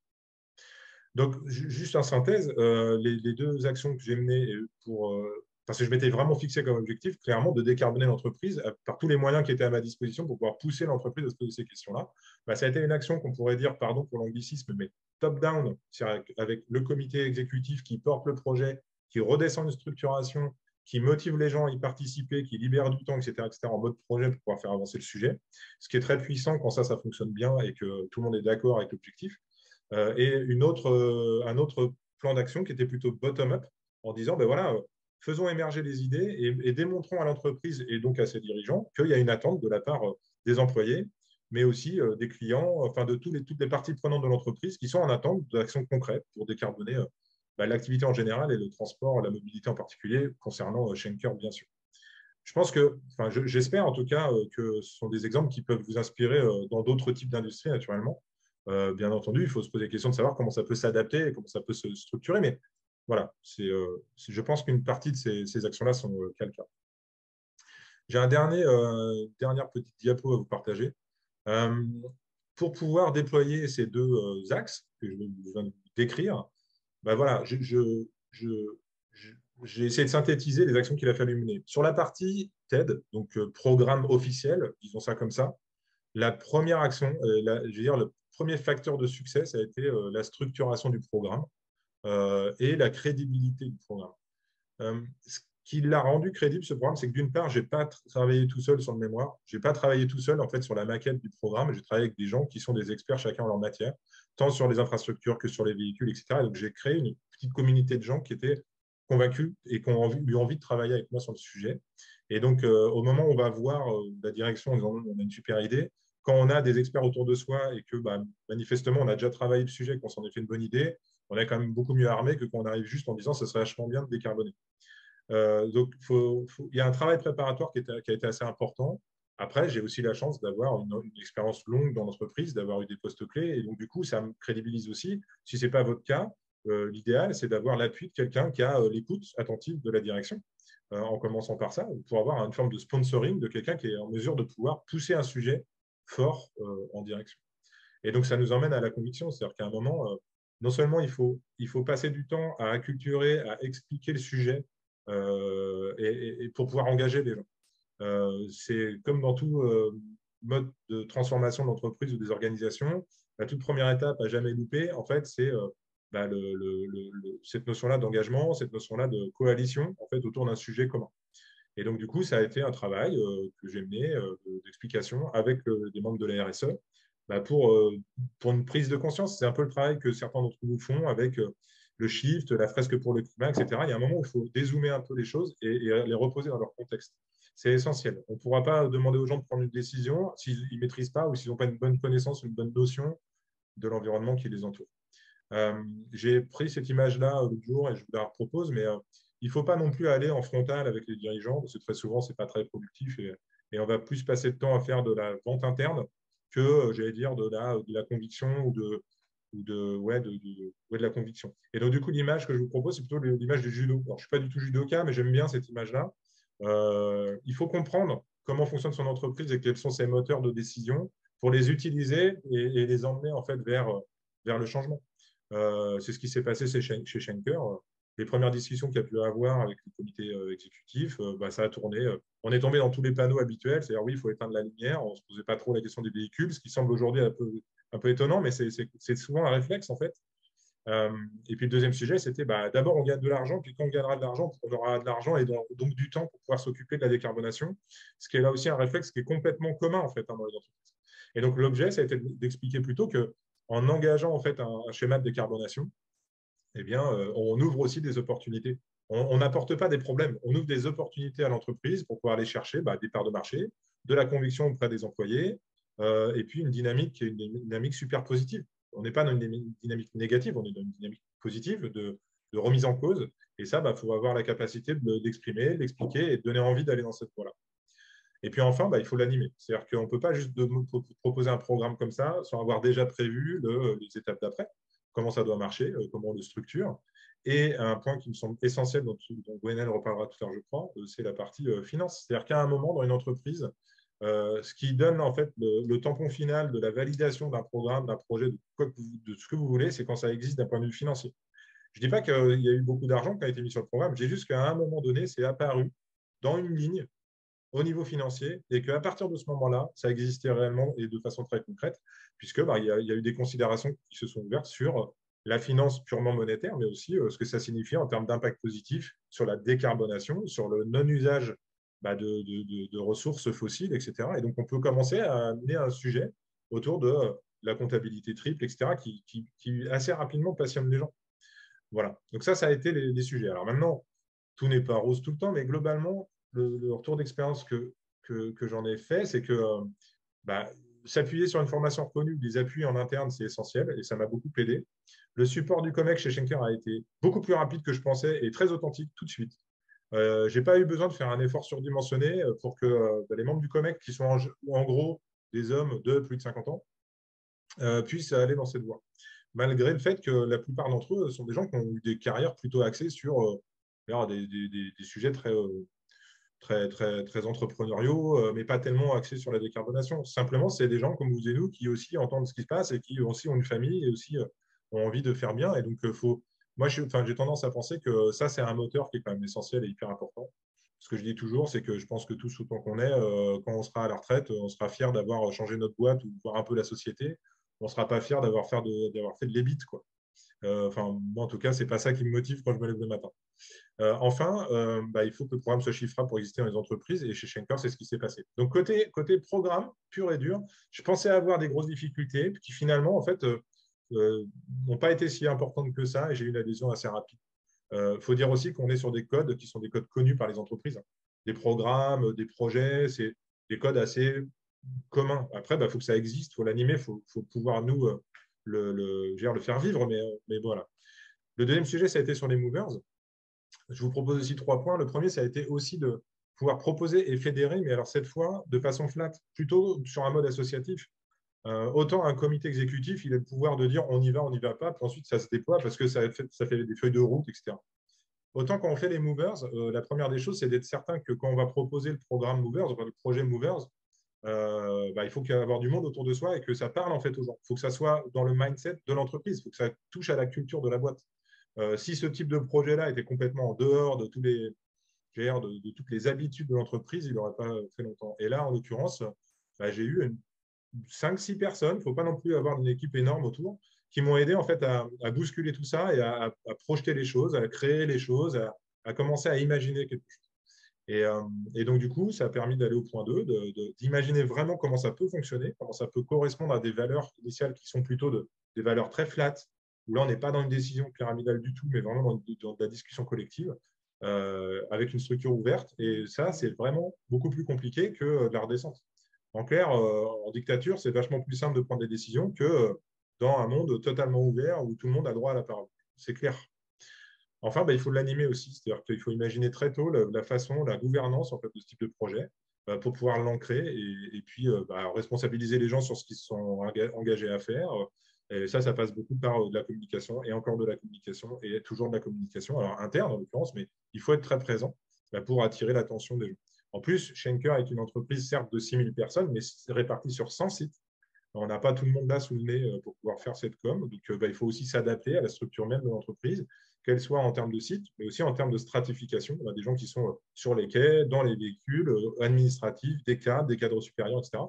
Donc, juste en synthèse, les deux actions que j'ai menées parce que je m'étais vraiment fixé comme objectif, clairement, de décarboner l'entreprise par tous les moyens qui étaient à ma disposition pour pouvoir pousser l'entreprise à se poser ces questions-là. Ça a été une action qu'on pourrait dire, pardon pour l'anglicisme, mais top-down, avec le comité exécutif qui porte le projet, qui redescend une structuration, qui motive les gens à y participer, qui libère du temps, etc., en mode projet pour pouvoir faire avancer le sujet. Ce qui est très puissant quand ça fonctionne bien et que tout le monde est d'accord avec l'objectif. Et un autre plan d'action qui était plutôt bottom-up, en disant, voilà, faisons émerger les idées et démontrons à l'entreprise et donc à ses dirigeants qu'il y a une attente de la part des employés, mais aussi des clients, de toutes les parties prenantes de l'entreprise qui sont en attente d'actions concrètes pour décarboner l'activité en général et le transport, la mobilité en particulier, concernant Schenker, bien sûr. Je pense j'espère en tout cas que ce sont des exemples qui peuvent vous inspirer dans d'autres types d'industries, naturellement. Bien entendu, il faut se poser la question de savoir comment ça peut s'adapter et comment ça peut se structurer, mais voilà, je pense qu'une partie de ces actions-là sont calcaires. J'ai dernière petite diapo à vous partager. Pour pouvoir déployer ces deux axes que je viens de décrire, voilà, j'ai essayé de synthétiser les actions qu'il a fallu mener. Sur la partie TED, donc programme officiel, disons ça comme ça, la première action, je veux dire, le premier facteur de succès, ça a été la structuration du programme et la crédibilité du programme. Ce qui l'a rendu crédible, ce programme, c'est que d'une part, je n'ai pas travaillé tout seul sur le mémoire, je n'ai pas travaillé tout seul en fait, sur la maquette du programme, j'ai travaillé avec des gens qui sont des experts chacun en leur matière, tant sur les infrastructures que sur les véhicules, etc. Et donc, j'ai créé une petite communauté de gens qui étaient convaincus et qui ont eu envie de travailler avec moi sur le sujet. Et donc, au moment où on va voir la direction en disant on a une super idée, quand on a des experts autour de soi et que manifestement, on a déjà travaillé le sujet, qu'on s'en est fait une bonne idée, on est quand même beaucoup mieux armé que quand on arrive juste en disant ce serait vachement bien de décarboner. Donc, il y a un travail préparatoire qui a été assez important. Après, j'ai aussi la chance d'avoir une expérience longue dans l'entreprise, d'avoir eu des postes clés. Et donc, du coup, ça me crédibilise aussi. Si ce n'est pas votre cas, l'idéal, c'est d'avoir l'appui de quelqu'un qui a l'écoute attentive de la direction, en commençant par ça, pour avoir une forme de sponsoring de quelqu'un qui est en mesure de pouvoir pousser un sujet fort en direction. Et donc, ça nous emmène à la conviction. C'est-à-dire qu'à un moment, non seulement il faut passer du temps à acculturer, à expliquer le sujet et pour pouvoir engager les gens. C'est comme dans tout mode de transformation de l'entreprise ou des organisations, la toute première étape à jamais louper, en fait, c'est cette notion-là d'engagement, cette notion-là de coalition en fait, autour d'un sujet commun. Et donc, du coup, ça a été un travail que j'ai mené d'explication avec des membres de la RSE pour une prise de conscience. C'est un peu le travail que certains d'entre nous font avec le shift, la fresque pour le climat, etc. Il y a un moment où il faut dézoomer un peu les choses et les reposer dans leur contexte. C'est essentiel. On ne pourra pas demander aux gens de prendre une décision s'ils ne maîtrisent pas ou s'ils n'ont pas une bonne connaissance, une bonne notion de l'environnement qui les entoure. J'ai pris cette image-là l'autre jour et je vous la propose, mais il ne faut pas non plus aller en frontal avec les dirigeants, parce que très souvent, ce n'est pas très productif et on va plus passer de temps à faire de la vente interne que, j'allais dire, de la conviction ou de la conviction. Et donc, du coup, l'image que je vous propose, c'est plutôt l'image du judo. Alors, je ne suis pas du tout judoka, mais j'aime bien cette image-là. Il faut comprendre comment fonctionne son entreprise et quels sont ses moteurs de décision pour les utiliser et les emmener en fait vers le changement. C'est ce qui s'est passé chez Schenker. Les premières discussions qu'il y a pu avoir avec le comité exécutif, ça a tourné. On est tombé dans tous les panneaux habituels, c'est-à-dire oui, il faut éteindre la lumière. On ne se posait pas trop la question des véhicules, ce qui semble aujourd'hui un peu étonnant, mais c'est souvent un réflexe en fait. Et puis le deuxième sujet, c'était d'abord on gagne de l'argent, puis quand on gagnera de l'argent, on aura de l'argent et donc du temps pour pouvoir s'occuper de la décarbonation, ce qui est là aussi un réflexe qui est complètement commun en fait dans les entreprises. Et donc l'objet, ça a été d'expliquer plutôt que en engageant en fait un schéma de décarbonation, eh bien, on ouvre aussi des opportunités. On n'apporte pas des problèmes, on ouvre des opportunités à l'entreprise pour pouvoir aller chercher des parts de marché, de la conviction auprès des employés, et puis une dynamique qui est une dynamique super positive. On n'est pas dans une dynamique négative, on est dans une dynamique positive de remise en cause. Et ça, faut avoir la capacité d'exprimer, d'expliquer et de donner envie d'aller dans cette voie-là. Et puis enfin, il faut l'animer. C'est-à-dire qu'on ne peut pas juste proposer un programme comme ça sans avoir déjà prévu les étapes d'après, comment ça doit marcher, comment on le structure. Et un point qui me semble essentiel, dont Gwenaëlle reparlera tout à l'heure, je crois, c'est la partie finance. C'est-à-dire qu'à un moment, dans une entreprise, ce qui donne en fait le tampon final de la validation d'un programme, d'un projet, de ce que vous voulez, c'est quand ça existe d'un point de vue financier. Je ne dis pas qu'il y a eu beaucoup d'argent qui a été mis sur le programme, je dis juste qu'à un moment donné, c'est apparu dans une ligne au niveau financier et qu'à partir de ce moment-là, ça existait réellement et de façon très concrète, puisque il y a eu des considérations qui se sont ouvertes sur la finance purement monétaire, mais aussi ce que ça signifie en termes d'impact positif sur la décarbonation, sur le non-usage de ressources fossiles, etc. Et donc, on peut commencer à amener un sujet autour de la comptabilité triple, etc., qui assez rapidement passionne les gens. Voilà. Donc ça a été les sujets. Alors maintenant, tout n'est pas rose tout le temps, mais globalement, le retour d'expérience que j'en ai fait, c'est que s'appuyer sur une formation reconnue, des appuis en interne, c'est essentiel et ça m'a beaucoup aidé. Le support du COMEX chez Schenker a été beaucoup plus rapide que je pensais et très authentique tout de suite. Je n'ai pas eu besoin de faire un effort surdimensionné pour que les membres du COMEX, qui sont en gros des hommes de plus de 50 ans, puissent aller dans cette voie. Malgré le fait que la plupart d'entre eux sont des gens qui ont eu des carrières plutôt axées sur des sujets très entrepreneuriaux, mais pas tellement axés sur la décarbonation. Simplement, c'est des gens comme vous et nous qui aussi entendent ce qui se passe et qui aussi ont une famille et aussi ont envie de faire bien. Et donc, moi, j'ai tendance à penser que ça, c'est un moteur qui est quand même essentiel et hyper important. Ce que je dis toujours, c'est que je pense que tous autant qu'on est, quand on sera à la retraite, on sera fier d'avoir changé notre boîte ou voir un peu la société. On ne sera pas fier d'avoir fait de l'ébite, quoi. Enfin, moi, en tout cas, ce n'est pas ça qui me motive quand je me lève le matin. Enfin, il faut que le programme soit chiffrable pour exister dans les entreprises. Et chez Schenker, c'est ce qui s'est passé. Donc, côté programme pur et dur, je pensais avoir des grosses difficultés qui finalement, en fait, n'ont pas été si importantes que ça. Et j'ai eu une adhésion assez rapide. Faut dire aussi qu'on est sur des codes qui sont des codes connus par les entreprises. Des programmes, des projets, c'est des codes assez communs. Après, il faut que ça existe, il faut l'animer, il faut pouvoir nous le faire vivre. Mais voilà. Le deuxième sujet, ça a été sur les movers. Je vous propose aussi 3 points. Le premier, ça a été aussi de pouvoir proposer et fédérer, mais alors cette fois, de façon flat, plutôt sur un mode associatif. Autant un comité exécutif, il a le pouvoir de dire on y va pas, puis ensuite ça se déploie parce que ça fait des feuilles de route, etc. Autant quand on fait les movers, la première des choses, c'est d'être certain que quand on va proposer le programme movers, enfin, le projet movers, il faut qu'il y ait avoir du monde autour de soi et que ça parle en fait aux gens. Il faut que ça soit dans le mindset de l'entreprise, il faut que ça touche à la culture de la boîte. Si ce type de projet-là était complètement en dehors de de toutes les habitudes de l'entreprise, il n'aurait pas fait longtemps. Et là, en l'occurrence, j'ai eu 5-6 personnes, il ne faut pas non plus avoir une équipe énorme autour, qui m'ont aidé en fait à bousculer tout ça et à projeter les choses, à créer les choses, à commencer à imaginer quelque chose. Et donc, du coup, ça a permis d'aller au point 2, d'imaginer vraiment comment ça peut fonctionner, comment ça peut correspondre à des valeurs initiales qui sont plutôt des valeurs très flattes, où là, on n'est pas dans une décision pyramidale du tout, mais vraiment dans de la discussion collective, avec une structure ouverte. Et ça, c'est vraiment beaucoup plus compliqué que de la redescente. En clair, en dictature, c'est vachement plus simple de prendre des décisions que dans un monde totalement ouvert où tout le monde a droit à la parole. C'est clair. Enfin, il faut l'animer aussi, c'est-à-dire qu'il faut imaginer très tôt la façon, la gouvernance en fait, de ce type de projet pour pouvoir l'ancrer et puis responsabiliser les gens sur ce qu'ils sont engagés à faire. Et ça passe beaucoup par de la communication et encore de la communication et toujours de la communication, alors interne en l'occurrence, mais il faut être très présent pour attirer l'attention des gens. En plus, Schenker est une entreprise certes de 6000 personnes, mais répartie sur 100 sites. On n'a pas tout le monde là sous le nez pour pouvoir faire cette com. Donc, il faut aussi s'adapter à la structure même de l'entreprise, qu'elle soit en termes de site, mais aussi en termes de stratification. On a des gens qui sont sur les quais, dans les véhicules, administratifs, des cadres supérieurs, etc.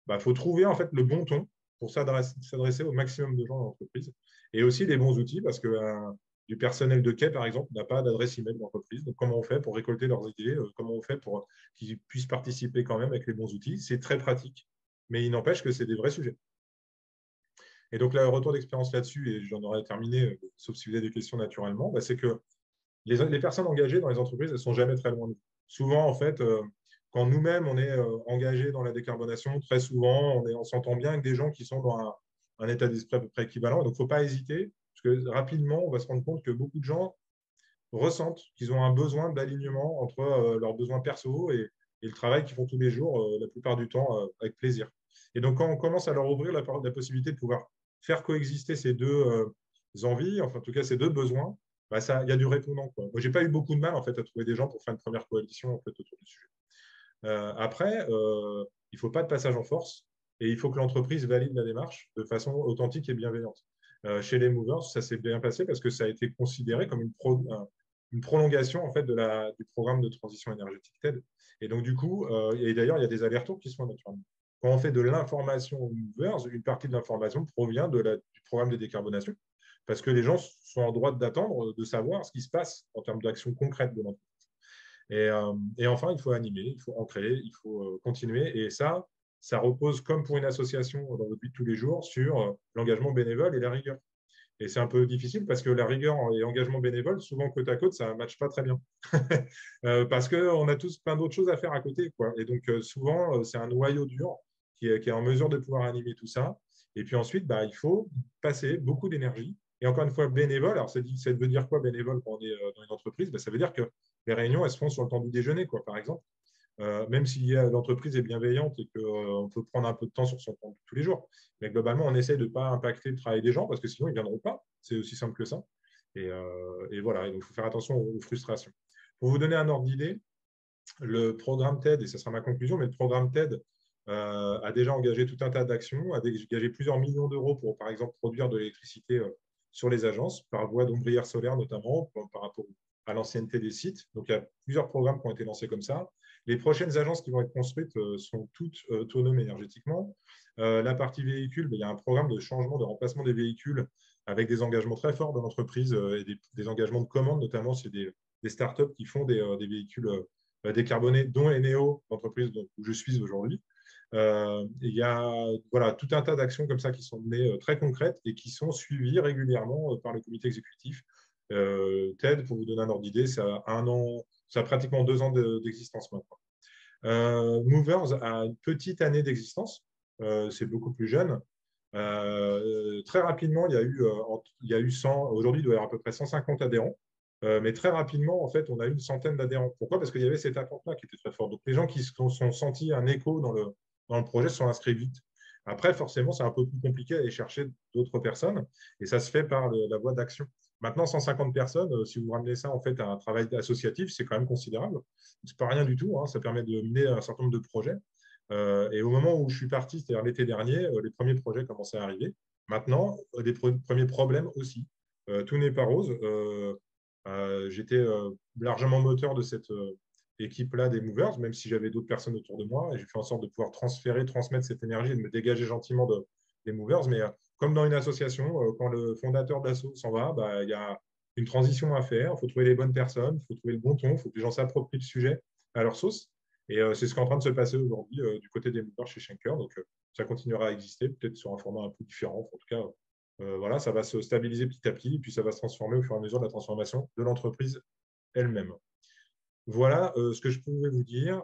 Il faut trouver en fait le bon ton pour s'adresser au maximum de gens dans l'entreprise. Et aussi les bons outils, parce que du personnel de quai, par exemple, n'a pas d'adresse email d'entreprise. Donc, comment on fait pour récolter leurs idées, comment on fait pour qu'ils puissent participer quand même avec les bons outils. C'est très pratique, mais il n'empêche que c'est des vrais sujets. Et donc, le retour d'expérience là-dessus, et j'en aurais terminé, sauf si vous avez des questions naturellement, c'est que les personnes engagées dans les entreprises, elles ne sont jamais très loin de nous. Souvent, en fait, quand nous-mêmes, on est engagés dans la décarbonation, très souvent, on s'entend bien avec des gens qui sont dans un état d'esprit à peu près équivalent. Donc, il ne faut pas hésiter, parce que rapidement, on va se rendre compte que beaucoup de gens ressentent qu'ils ont un besoin d'alignement entre leurs besoins perso et le travail qu'ils font tous les jours, la plupart du temps, avec plaisir. Et donc, quand on commence à leur ouvrir la possibilité de pouvoir faire coexister ces deux envies, enfin, en tout cas, ces deux besoins, il y a du répondant, quoi. Moi, je n'ai pas eu beaucoup de mal en fait, à trouver des gens pour faire une première coalition en fait, autour du sujet. Après, il ne faut pas de passage en force et il faut que l'entreprise valide la démarche de façon authentique et bienveillante. Chez les movers, ça s'est bien passé parce que ça a été considéré comme une prolongation en fait, du programme de transition énergétique TED. Et donc, du coup, et d'ailleurs, il y a des allers-retours qui se font naturellement. Quand on fait de l'information aux movers, une partie de l'information provient du programme de décarbonation parce que les gens sont en droit d'attendre de savoir ce qui se passe en termes d'action concrète de l'entreprise. Et enfin, il faut animer, il faut ancrer, il faut continuer. Et ça repose, comme pour une association dans votre vie de tous les jours, sur l'engagement bénévole et la rigueur. Et c'est un peu difficile parce que la rigueur et l'engagement bénévole, souvent côte à côte, ça ne matche pas très bien. Parce qu'on a tous plein d'autres choses à faire à côté, quoi. Et donc, souvent, c'est un noyau dur qui est en mesure de pouvoir animer tout ça. Et puis ensuite, il faut passer beaucoup d'énergie. Et encore une fois, bénévole, alors ça veut dire quoi bénévole quand on est dans une entreprise? Ça veut dire que les réunions, elles se font sur le temps du déjeuner, quoi, par exemple. Même si l'entreprise est bienveillante et qu'on peut prendre un peu de temps sur son temps tous les jours. Mais globalement, on essaie de ne pas impacter le travail des gens parce que sinon, ils ne viendront pas. C'est aussi simple que ça. Et voilà, et donc il faut faire attention aux frustrations. Pour vous donner un ordre d'idée, le programme TED, et ce sera ma conclusion, mais le programme TED a déjà engagé tout un tas d'actions, a engagé plusieurs millions d'euros pour, par exemple, produire de l'électricité sur les agences, par voie d'ombrière solaire notamment, par rapport à l'ancienneté des sites. Donc, il y a plusieurs programmes qui ont été lancés comme ça. Les prochaines agences qui vont être construites sont toutes autonomes énergétiquement. La partie véhicule, il y a un programme de changement, de remplacement des véhicules avec des engagements très forts de l'entreprise et des engagements de commande, notamment c'est des startups qui font des véhicules décarbonés, dont Eneo, l'entreprise où je suis aujourd'hui. Il y a voilà, tout un tas d'actions comme ça qui sont menées très concrètes et qui sont suivies régulièrement par le comité exécutif. TED, pour vous donner un ordre d'idée, ça a 1 an, ça a pratiquement 2 ans d'existence maintenant. Movers a une petite année d'existence, c'est beaucoup plus jeune. Très rapidement, il y a eu 100, aujourd'hui il doit y avoir à peu près 150 adhérents. Mais très rapidement, en fait, on a eu une centaine d'adhérents. Pourquoi? Parce qu'il y avait cette attente-là qui était très forte. Donc, les gens qui se sont sentis un écho dans le projet se sont inscrits vite. Après, forcément, c'est un peu plus compliqué d'aller chercher d'autres personnes et ça se fait par la voie d'action. Maintenant, 150 personnes, si vous ramenez ça en fait à un travail associatif, c'est quand même considérable. C'est pas rien du tout, hein. Ça permet de mener un certain nombre de projets. Et au moment où je suis parti, c'est-à-dire l'été dernier, les premiers projets commençaient à arriver. Maintenant, des premiers problèmes aussi. Tout n'est pas rose. J'étais largement moteur de cette équipe-là des Movers, même si j'avais d'autres personnes autour de moi. Et j'ai fait en sorte de pouvoir transmettre cette énergie et de me dégager gentiment des Movers. Mais comme dans une association, quand le fondateur de l'asso s'en va, il y a une transition à faire. Il faut trouver les bonnes personnes, il faut trouver le bon ton, il faut que les gens s'approprient le sujet à leur sauce. Et c'est ce qui est en train de se passer aujourd'hui du côté des Movers chez Schenker. Donc, ça continuera à exister, peut-être sur un format un peu différent. En tout cas, voilà, ça va se stabiliser petit à petit, et puis ça va se transformer au fur et à mesure de la transformation de l'entreprise elle-même. Voilà ce que je pouvais vous dire.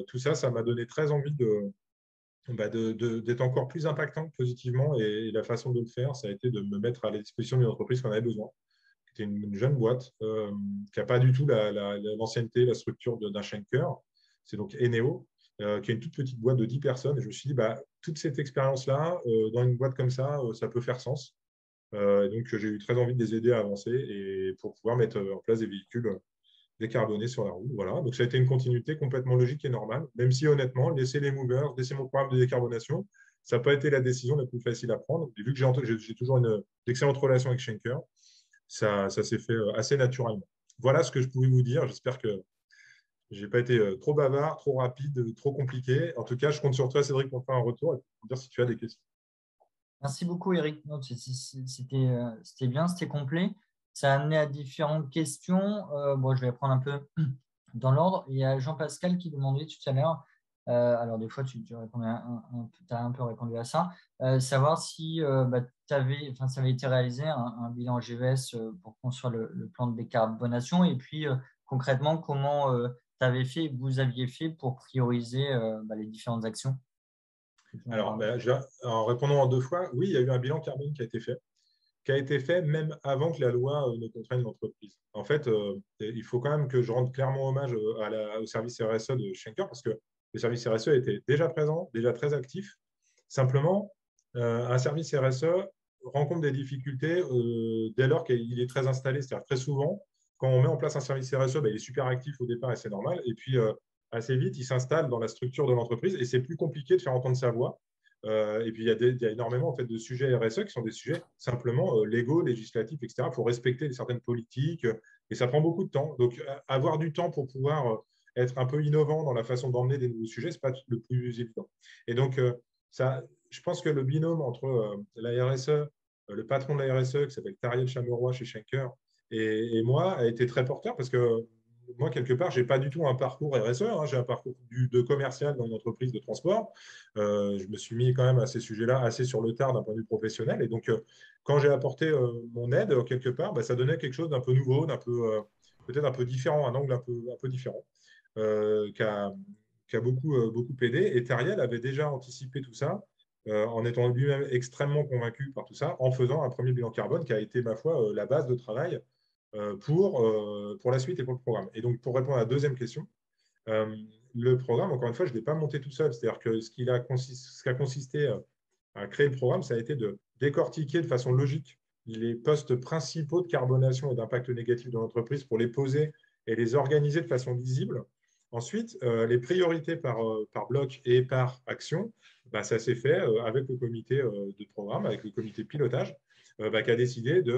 Tout ça, ça m'a donné très envie d'être encore plus impactant positivement, et la façon de le faire, ça a été de me mettre à la disposition d'une entreprise qu'on avait besoin. C'était une jeune boîte qui n'a pas du tout l'ancienneté, la structure d'un Schenker. C'est donc Eneo, qui est une toute petite boîte de 10 personnes. Et je me suis dit, toute cette expérience-là, dans une boîte comme ça peut faire sens. Donc, j'ai eu très envie de les aider à avancer et pour pouvoir mettre en place des véhicules décarbonés sur la route. Voilà. Donc, ça a été une continuité complètement logique et normale, même si honnêtement, laisser les movers, laisser mon programme de décarbonation, ça n'a pas été la décision la plus facile à prendre. Et vu que j'ai toujours une excellente relation avec Schenker, ça s'est fait assez naturellement. Voilà ce que je pouvais vous dire. J'espère que je n'ai pas été trop bavard, trop rapide, trop compliqué. En tout cas, je compte sur toi, Cédric, pour faire un retour et pour dire si tu as des questions. Merci beaucoup, Eric. C'était bien, c'était complet. Ça a amené à différentes questions. Bon, je vais prendre un peu dans l'ordre. Il y a Jean-Pascal qui demandait tout à l'heure, alors des fois tu as un peu répondu à ça, savoir si ça avait été réalisé un bilan GES pour construire le plan de décarbonation, et puis concrètement, comment vous aviez fait pour prioriser les différentes actions. Alors, en répondant en 2 fois, oui, il y a eu un bilan carbone qui a été fait même avant que la loi ne contraigne l'entreprise. En fait, il faut quand même que je rende clairement hommage au service RSE de Schenker, parce que le service RSE était déjà présent, déjà très actif. Simplement, un service RSE rencontre des difficultés dès lors qu'il est très installé. C'est-à-dire très souvent, quand on met en place un service RSE, il est super actif au départ et c'est normal. Et puis, assez vite, il s'installe dans la structure de l'entreprise et c'est plus compliqué de faire entendre sa voix. Et puis, il y a énormément en fait, de sujets RSE qui sont des sujets simplement légaux, législatifs, etc. Il faut respecter certaines politiques et ça prend beaucoup de temps. Donc, avoir du temps pour pouvoir être un peu innovant dans la façon d'emmener des nouveaux sujets, ce n'est pas le plus évident. Et donc, je pense que le binôme entre la RSE, le patron de la RSE qui s'appelle Tariel Chameroy chez Schenker et moi a été très porteur, parce que moi, quelque part, je n'ai pas du tout un parcours RSE, hein. J'ai un parcours de commercial dans une entreprise de transport. Je me suis mis quand même à ces sujets-là assez sur le tard d'un point de vue professionnel. Et donc, quand j'ai apporté mon aide, quelque part, ça donnait quelque chose d'un peu nouveau, peut-être un peu différent, un angle un peu différent, qui a beaucoup aidé. Et Tariel avait déjà anticipé tout ça en étant lui-même extrêmement convaincu par tout ça, en faisant un premier bilan carbone qui a été, ma foi, la base de travail pour la suite et pour le programme. Et donc, pour répondre à la deuxième question, le programme, encore une fois, je ne l'ai pas monté tout seul. C'est-à-dire que ce qui a consisté à créer le programme, ça a été de décortiquer de façon logique les postes principaux de carbonation et d'impact négatif de l'entreprise pour les poser et les organiser de façon lisible. Ensuite, les priorités par bloc et par action, ça s'est fait avec le comité de programme, avec le comité pilotage, qui a décidé de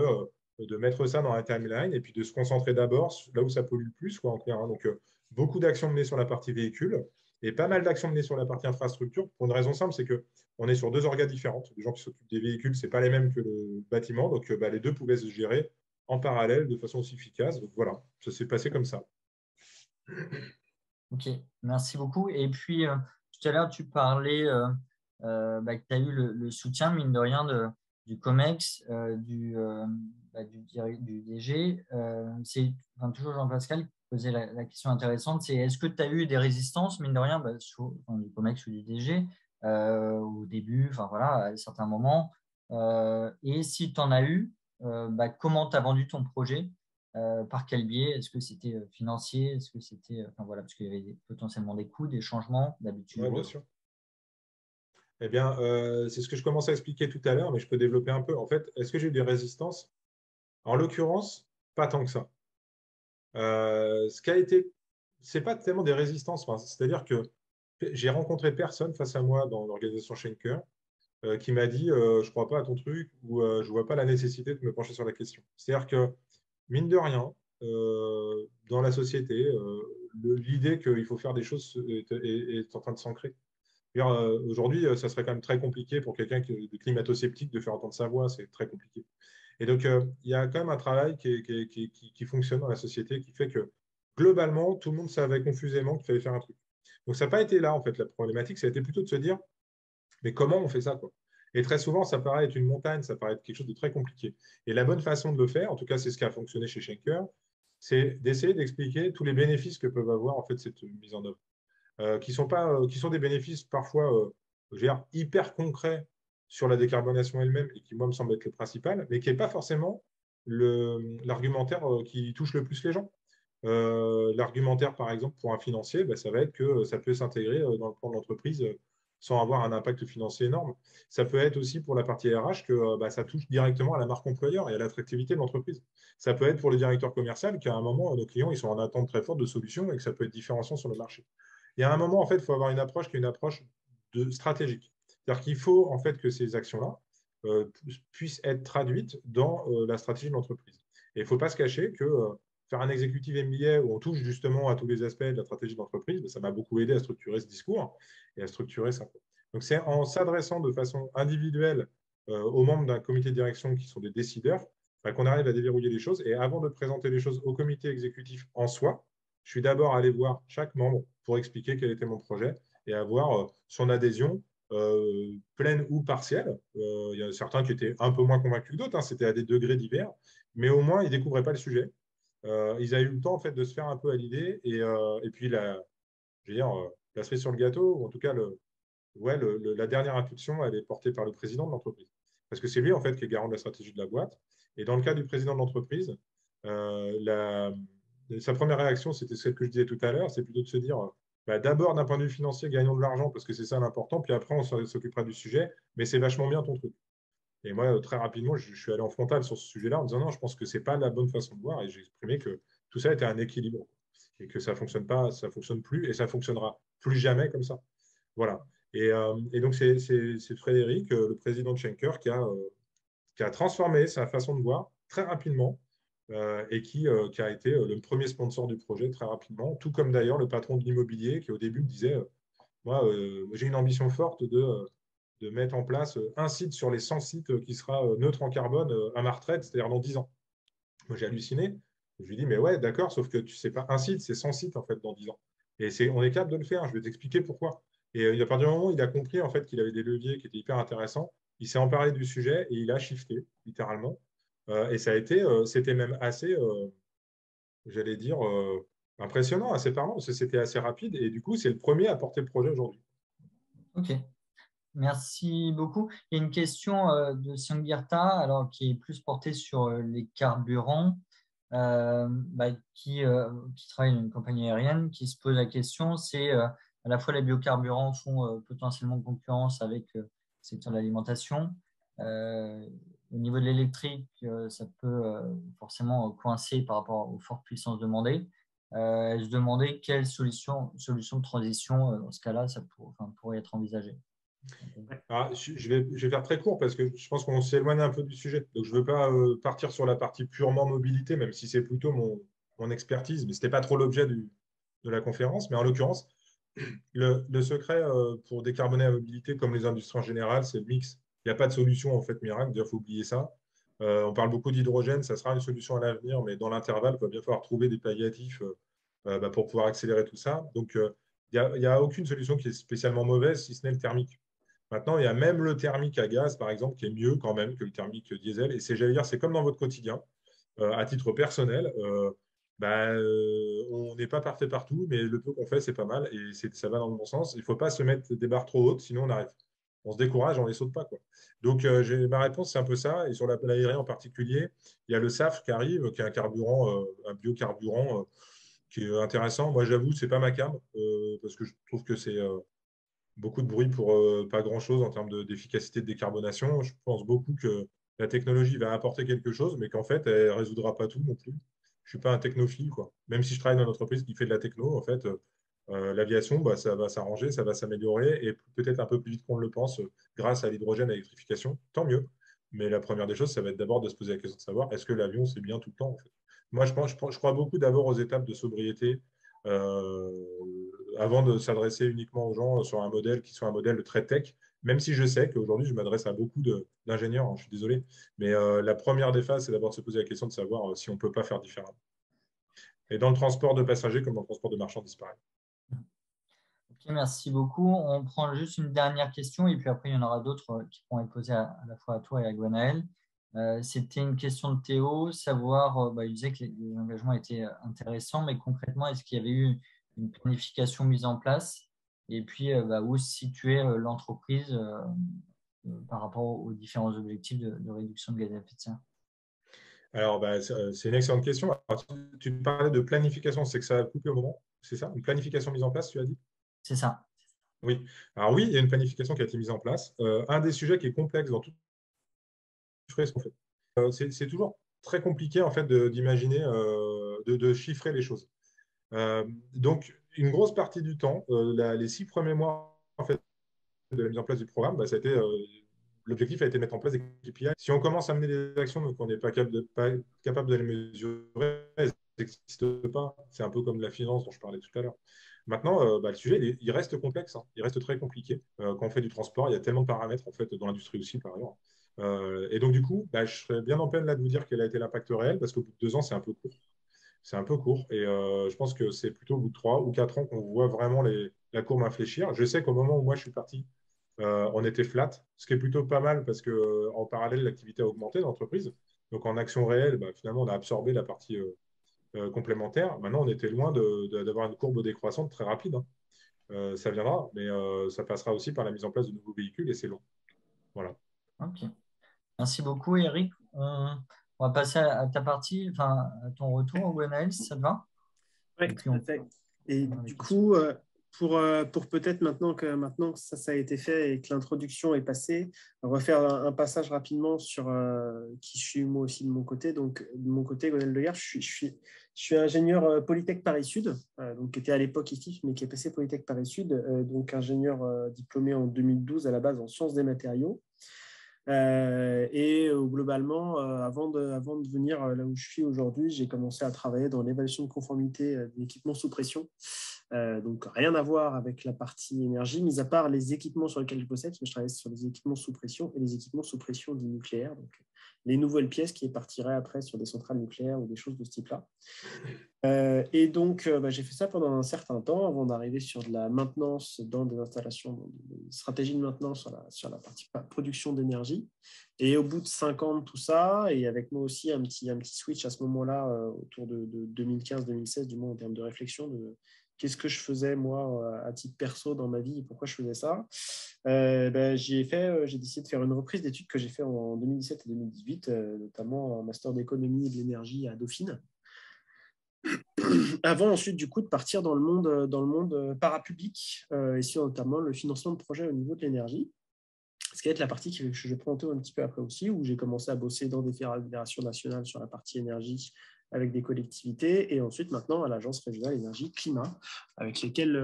de mettre ça dans un timeline et puis de se concentrer d'abord là où ça pollue le plus, quoi, en clair, hein. Donc, beaucoup d'actions menées sur la partie véhicule et pas mal d'actions menées sur la partie infrastructure pour une raison simple, c'est qu'on est sur deux organes différentes. Les gens qui s'occupent des véhicules, ce n'est pas les mêmes que le bâtiment. Donc, les deux pouvaient se gérer en parallèle de façon aussi efficace. Donc, voilà, ça s'est passé comme ça. Ok, merci beaucoup. Et puis, tout à l'heure, tu parlais que tu as eu le soutien, mine de rien, du COMEX, du DG. C'est toujours Jean-Pascal qui posait la question intéressante, c'est est-ce que tu as eu des résistances, mine de rien, du COMEX ou du DG au début, enfin voilà, à certains moments. Et si tu en as eu, comment tu as vendu ton projet? Par quel biais? Est-ce que c'était financier? Est-ce que c'était, enfin voilà, parce qu'il y avait potentiellement des coûts, des changements d'habitude Oui, ou bien autre. sûr. Eh bien, c'est ce que je commençais à expliquer tout à l'heure, mais je peux développer un peu. En fait, est-ce que j'ai eu des résistances? En l'occurrence, pas tant que ça. Ce qui a été, c'est pas tellement des résistances. Enfin, c'est-à-dire que j'ai rencontré personne face à moi dans l'organisation Schenker qui m'a dit je ne crois pas à ton truc ou je ne vois pas la nécessité de me pencher sur la question. C'est-à-dire que, mine de rien, dans la société, l'idée qu'il faut faire des choses est en train de s'ancrer. Aujourd'hui, ça serait quand même très compliqué pour quelqu'un qui est climato-sceptique de faire entendre sa voix, c'est très compliqué. Et donc, il y a quand même un travail qui fonctionne dans la société qui fait que, globalement, tout le monde savait confusément qu'il fallait faire un truc. Donc, ça n'a pas été là, en fait, la problématique, ça a été plutôt de se dire, mais comment on fait ça, quoi? Et très souvent, ça paraît être une montagne, ça paraît être quelque chose de très compliqué. Et la bonne façon de le faire, en tout cas, c'est ce qui a fonctionné chez Schenker, c'est d'essayer d'expliquer tous les bénéfices que peuvent avoir en fait cette mise en œuvre, qui sont des bénéfices parfois je veux dire, hyper concrets sur la décarbonation elle-même et qui, moi, me semble être le principal, mais qui n'est pas forcément l'argumentaire qui touche le plus les gens. L'argumentaire, par exemple, pour un financier, ça va être que ça peut s'intégrer dans le plan de l'entreprise sans avoir un impact financier énorme. Ça peut être aussi pour la partie RH que ça touche directement à la marque employeur et à l'attractivité de l'entreprise. Ça peut être pour le directeur commercial qu'à un moment, nos clients ils sont en attente très forte de solutions et que ça peut être différenciant sur le marché. Il y a un moment, en fait, il faut avoir une approche qui est une approche stratégique. C'est-à-dire qu'il faut en fait que ces actions-là puissent être traduites dans la stratégie de l'entreprise. Et il ne faut pas se cacher que faire un exécutif MBA où on touche justement à tous les aspects de la stratégie d'entreprise, ça m'a beaucoup aidé à structurer ce discours et à structurer ça. Donc, c'est en s'adressant de façon individuelle aux membres d'un comité de direction qui sont des décideurs qu'on arrive à déverrouiller les choses. Et avant de présenter les choses au comité exécutif en soi, je suis d'abord allé voir chaque membre pour expliquer quel était mon projet et avoir son adhésion pleine ou partielle. Il y a certains qui étaient un peu moins convaincus que d'autres, hein, c'était à des degrés divers, mais au moins, ils ne découvraient pas le sujet. Ils avaient eu le temps en fait, de se faire un peu à l'idée. Et puis, je veux dire, la cerise sur le gâteau, ou en tout cas, la dernière impulsion, elle est portée par le président de l'entreprise. Parce que c'est lui, en fait, qui est garant de la stratégie de la boîte. Et dans le cas du président de l'entreprise, sa première réaction, c'était celle que je disais tout à l'heure, c'est plutôt de se dire, d'abord, d'un point de vue financier, gagnons de l'argent, parce que c'est ça l'important, puis après, on s'occupera du sujet, mais c'est vachement bien ton truc. Et moi, très rapidement, je suis allé en frontal sur ce sujet-là en disant non, je pense que ce n'est pas la bonne façon de voir. Et j'ai exprimé que tout ça était un équilibre et que ça ne fonctionne pas, ça ne fonctionne plus et ça ne fonctionnera plus jamais comme ça. Voilà. Et donc, c'est Frédéric, le président de Schenker, qui a transformé sa façon de voir très rapidement et qui a été le premier sponsor du projet très rapidement, tout comme d'ailleurs le patron de l'immobilier qui au début me disait moi, j'ai une ambition forte de mettre en place un site sur les 100 sites qui sera neutre en carbone à ma retraite, c'est-à-dire dans 10 ans. Moi, j'ai halluciné. Je lui ai dit, mais ouais, d'accord, sauf que tu sais pas un site, c'est 100 sites en fait dans 10 ans. Et on est capable de le faire, je vais t'expliquer pourquoi. Et à partir du moment où il a compris en fait qu'il avait des leviers qui étaient hyper intéressants, il s'est emparé du sujet et il a shifté, littéralement. Et c'était même assez, j'allais dire, impressionnant, assez parlant, parce que c'était assez rapide. Et du coup, c'est le premier à porter le projet aujourd'hui. Ok, merci beaucoup. Il y a une question de Sanghirta, alors qui est plus portée sur les carburants, qui travaille dans une compagnie aérienne, qui se pose la question, c'est à la fois les biocarburants font potentiellement concurrence avec le secteur de l'alimentation. Au niveau de l'électrique, ça peut forcément coincer par rapport aux fortes puissances demandées. Elle se demandait quelle solution de transition, dans ce cas-là, pourrait être envisagée. Je vais faire très court parce que je pense qu'on s'éloigne un peu du sujet. Donc, je ne veux pas partir sur la partie purement mobilité, même si c'est plutôt mon expertise, mais ce n'était pas trop l'objet de la conférence. Mais en l'occurrence, le secret pour décarboner la mobilité, comme les industries en général, c'est le mix. Il n'y a pas de solution en fait miracle, il faut oublier ça. On parle beaucoup d'hydrogène, ça sera une solution à l'avenir, mais dans l'intervalle, il va bien falloir trouver des palliatifs pour pouvoir accélérer tout ça. Donc, il n'y a aucune solution qui est spécialement mauvaise, si ce n'est le thermique. Maintenant, il y a même le thermique à gaz, par exemple, qui est mieux quand même que le thermique diesel. Et j'allais dire, c'est comme dans votre quotidien. À titre personnel, on n'est pas parfait partout, mais le peu qu'on fait, c'est pas mal et ça va dans le bon sens. Il ne faut pas se mettre des barres trop hautes, sinon on arrive. On se décourage, on ne les saute pas, quoi. Donc, ma réponse, c'est un peu ça. Et sur l'aérien en particulier, il y a le SAF qui arrive, qui est un carburant, un biocarburant qui est intéressant. Moi, j'avoue, ce n'est pas ma cam, parce que je trouve que c'est beaucoup de bruit pour pas grand-chose en termes d'efficacité de décarbonation. Je pense beaucoup que la technologie va apporter quelque chose, mais qu'en fait, elle ne résoudra pas tout non plus. Je ne suis pas un technophile, quoi. Même si je travaille dans une entreprise qui fait de la techno, en fait, l'aviation, ça va s'arranger, ça va s'améliorer, et peut-être un peu plus vite qu'on le pense, grâce à l'hydrogène, à l'électrification, tant mieux. Mais la première des choses, ça va être d'abord de se poser la question de savoir, est-ce que l'avion, c'est bien tout le temps, en fait. Moi, je crois beaucoup d'abord aux étapes de sobriété, avant de s'adresser uniquement aux gens sur un modèle qui soit un modèle très tech, même si je sais qu'aujourd'hui, je m'adresse à beaucoup d'ingénieurs, hein, je suis désolé, mais la première des phases, c'est d'abord de se poser la question de savoir si on ne peut pas faire différemment. Et dans le transport de passagers comme dans le transport de marchandises, pareil. Ok, merci beaucoup. On prend juste une dernière question et puis après, il y en aura d'autres qui pourront être posées à la fois à toi et à Gwenaël. C'était une question de Théo, savoir, il disait que les engagements étaient intéressants, mais concrètement, est-ce qu'il y avait eu une planification mise en place et puis où se situait l'entreprise par rapport aux différents objectifs de réduction de gaz à effet de serre? Alors, c'est une excellente question. Alors, tu parlais de planification, c'est que ça a coupé au moment, c'est ça? Une planification mise en place, tu as dit? C'est ça. Oui. Alors oui, il y a une planification qui a été mise en place. Un des sujets qui est complexe dans tout ce qu'on fait, c'est toujours très compliqué en fait d'imaginer, de chiffrer les choses. Donc, une grosse partie du temps, les 6 premiers mois en fait, de la mise en place du programme, ça a été, l'objectif a été de mettre en place des KPI. Si on commence à mener des actions mais qu'on n'est pas capable de les mesurer, elles n'existent pas. C'est un peu comme la finance dont je parlais tout à l'heure. Maintenant, le sujet, il reste complexe, hein. Il reste très compliqué. Quand on fait du transport, il y a tellement de paramètres, en fait, dans l'industrie aussi, par ailleurs. Et donc, du coup, je serais bien en peine là de vous dire quel a été l'impact réel, parce qu'au bout de 2 ans, c'est un peu court. C'est un peu court. Et je pense que c'est plutôt au bout de 3 ou 4 ans qu'on voit vraiment la courbe infléchir. Je sais qu'au moment où moi, je suis parti, on était flat, ce qui est plutôt pas mal parce qu'en parallèle, l'activité a augmenté dans l'entreprise. Donc, en action réelle, finalement, on a absorbé la partie complémentaire. Maintenant, on était loin d'avoir une courbe décroissante très rapide, hein. Ça viendra, mais ça passera aussi par la mise en place de nouveaux véhicules et c'est long. Voilà. Ok. Merci beaucoup, Eric. On va passer à ta partie, enfin, à ton retour, Gwenaël, si ça te va. Oui, tout à fait. Et du coup, pour peut-être maintenant que ça a été fait et que l'introduction est passée, refaire un passage rapidement sur qui je suis moi aussi de mon côté. Donc, de mon côté, Gwenaël Legare, je suis ingénieur Polytech Paris-Sud, donc qui était à l'époque IFIF, mais qui est passé Polytech Paris-Sud, donc ingénieur diplômé en 2012 à la base en sciences des matériaux. Globalement, avant de venir là où je suis aujourd'hui, j'ai commencé à travailler dans l'évaluation de conformité d'équipements sous pression. Donc, rien à voir avec la partie énergie, mis à part les équipements sur lesquels je bossais, parce que je travaillais sur les équipements sous pression et les équipements sous pression du nucléaire, donc les nouvelles pièces qui partiraient après sur des centrales nucléaires ou des choses de ce type-là. J'ai fait ça pendant un certain temps avant d'arriver sur de la maintenance dans des installations, des stratégies de maintenance sur la partie production d'énergie. Et au bout de 5 ans de tout ça, et avec moi aussi un petit switch à ce moment-là, autour de 2015-2016, du moins en termes de réflexion, de qu'est-ce que je faisais moi à titre perso dans ma vie et pourquoi je faisais ça. J'ai décidé de faire une reprise d'études que j'ai fait en 2017 et 2018, notamment un master d'économie et de l'énergie à Dauphine. Avant ensuite du coup de partir dans le monde parapublic et sur notamment le financement de projets au niveau de l'énergie, ce qui va être la partie que je vais présenter un petit peu après aussi, où j'ai commencé à bosser dans des fédérations nationales sur la partie énergie avec des collectivités, et ensuite maintenant à l'Agence régionale énergie-climat, avec lesquelles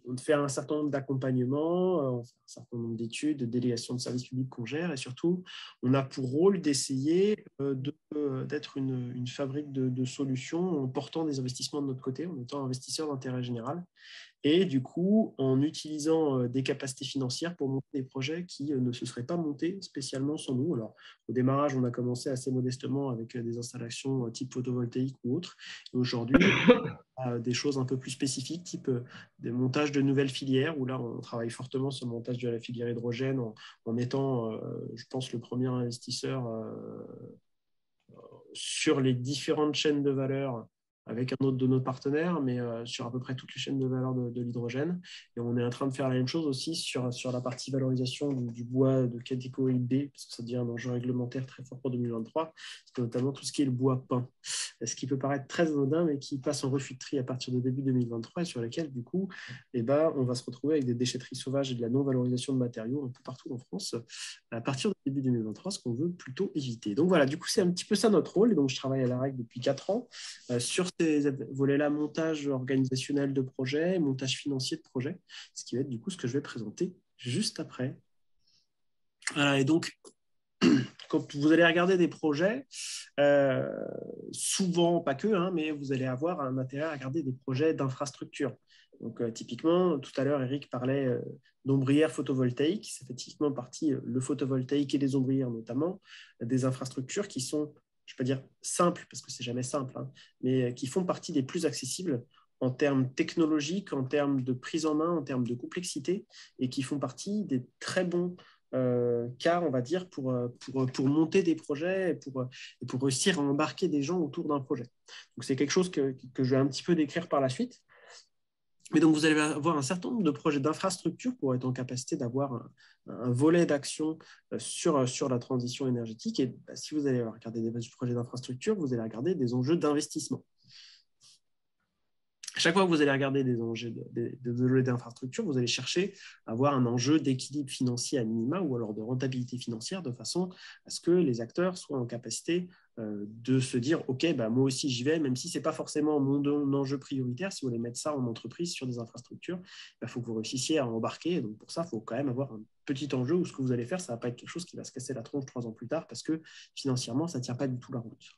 on fait un certain nombre d'accompagnements, on fait un certain nombre d'études, de délégations de services publics qu'on gère, et surtout, on a pour rôle d'essayer d'être une fabrique de solutions en portant des investissements de notre côté, en étant investisseur d'intérêt général. Et du coup, en utilisant des capacités financières pour monter des projets qui ne se seraient pas montés spécialement sans nous. Alors, au démarrage, on a commencé assez modestement avec des installations type photovoltaïque ou autres. Et aujourd'hui, on a des choses un peu plus spécifiques, type des montages de nouvelles filières, où là, on travaille fortement sur le montage de la filière hydrogène en étant, je pense, le premier investisseur sur les différentes chaînes de valeur avec un autre de nos partenaires, mais sur à peu près toutes les chaînes de valeur de l'hydrogène. Et on est en train de faire la même chose aussi sur la partie valorisation du bois de catégorie B, parce que ça devient un enjeu réglementaire très fort pour 2023, c'est notamment tout ce qui est le bois peint. Ce qui peut paraître très anodin, mais qui passe en refus de tri à partir de début 2023, et sur lesquels, du coup, on va se retrouver avec des déchetteries sauvages et de la non-valorisation de matériaux un peu partout en France à partir de début 2023, ce qu'on veut plutôt éviter. Donc voilà, du coup, c'est un petit peu ça notre rôle. Et donc, je travaille à la REC depuis 4 ans sur ces volets-là, montage organisationnel de projet, montage financier de projet, ce qui va être du coup ce que je vais présenter juste après. Voilà, et donc, quand vous allez regarder des projets, souvent, pas que, mais vous allez avoir un intérêt à regarder des projets d'infrastructure. Donc, typiquement, tout à l'heure, Eric parlait d'ombrières photovoltaïques. Ça fait typiquement partie, le photovoltaïque et les ombrières notamment, des infrastructures qui sont, je ne vais pas dire simples, parce que ce n'est jamais simple, mais qui font partie des plus accessibles en termes technologiques, en termes de prise en main, en termes de complexité, et qui font partie des très bons cas, on va dire, pour monter des projets et pour réussir à embarquer des gens autour d'un projet. Donc, c'est quelque chose que je vais un petit peu décrire par la suite. Mais donc, vous allez avoir un certain nombre de projets d'infrastructure pour être en capacité d'avoir un volet d'action sur la transition énergétique. Et si vous allez regarder des projets d'infrastructure, vous allez regarder des enjeux d'investissement. Chaque fois que vous allez regarder des enjeux d'infrastructure, vous allez chercher à avoir un enjeu d'équilibre financier à minima ou alors de rentabilité financière de façon à ce que les acteurs soient en capacité de se dire « Ok, moi aussi j'y vais, même si ce n'est pas forcément mon enjeu prioritaire. Si vous voulez mettre ça en entreprise sur des infrastructures, il faut que vous réussissiez à embarquer. Donc pour ça, il faut quand même avoir un petit enjeu où ce que vous allez faire, ça ne va pas être quelque chose qui va se casser la tronche 3 ans plus tard parce que financièrement, ça ne tient pas du tout la route.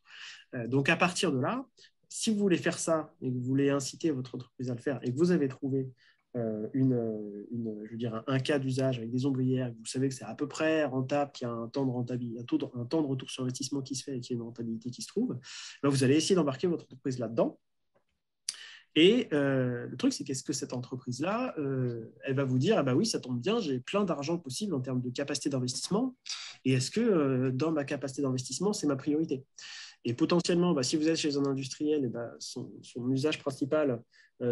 Donc à partir de là, si vous voulez faire ça et que vous voulez inciter votre entreprise à le faire et que vous avez trouvé un cas d'usage avec des ombrières, vous savez que c'est à peu près rentable, qu'il y a un temps de rentabilité, un temps de retour sur investissement qui se fait et qu'il y a une rentabilité qui se trouve, vous allez essayer d'embarquer votre entreprise là-dedans. Et le truc, c'est qu'est-ce que cette entreprise-là, elle va vous dire, oui, ça tombe bien, j'ai plein d'argent possible en termes de capacité d'investissement. Et est-ce que dans ma capacité d'investissement, c'est ma priorité ? Et potentiellement, si vous êtes chez un industriel, son usage principal,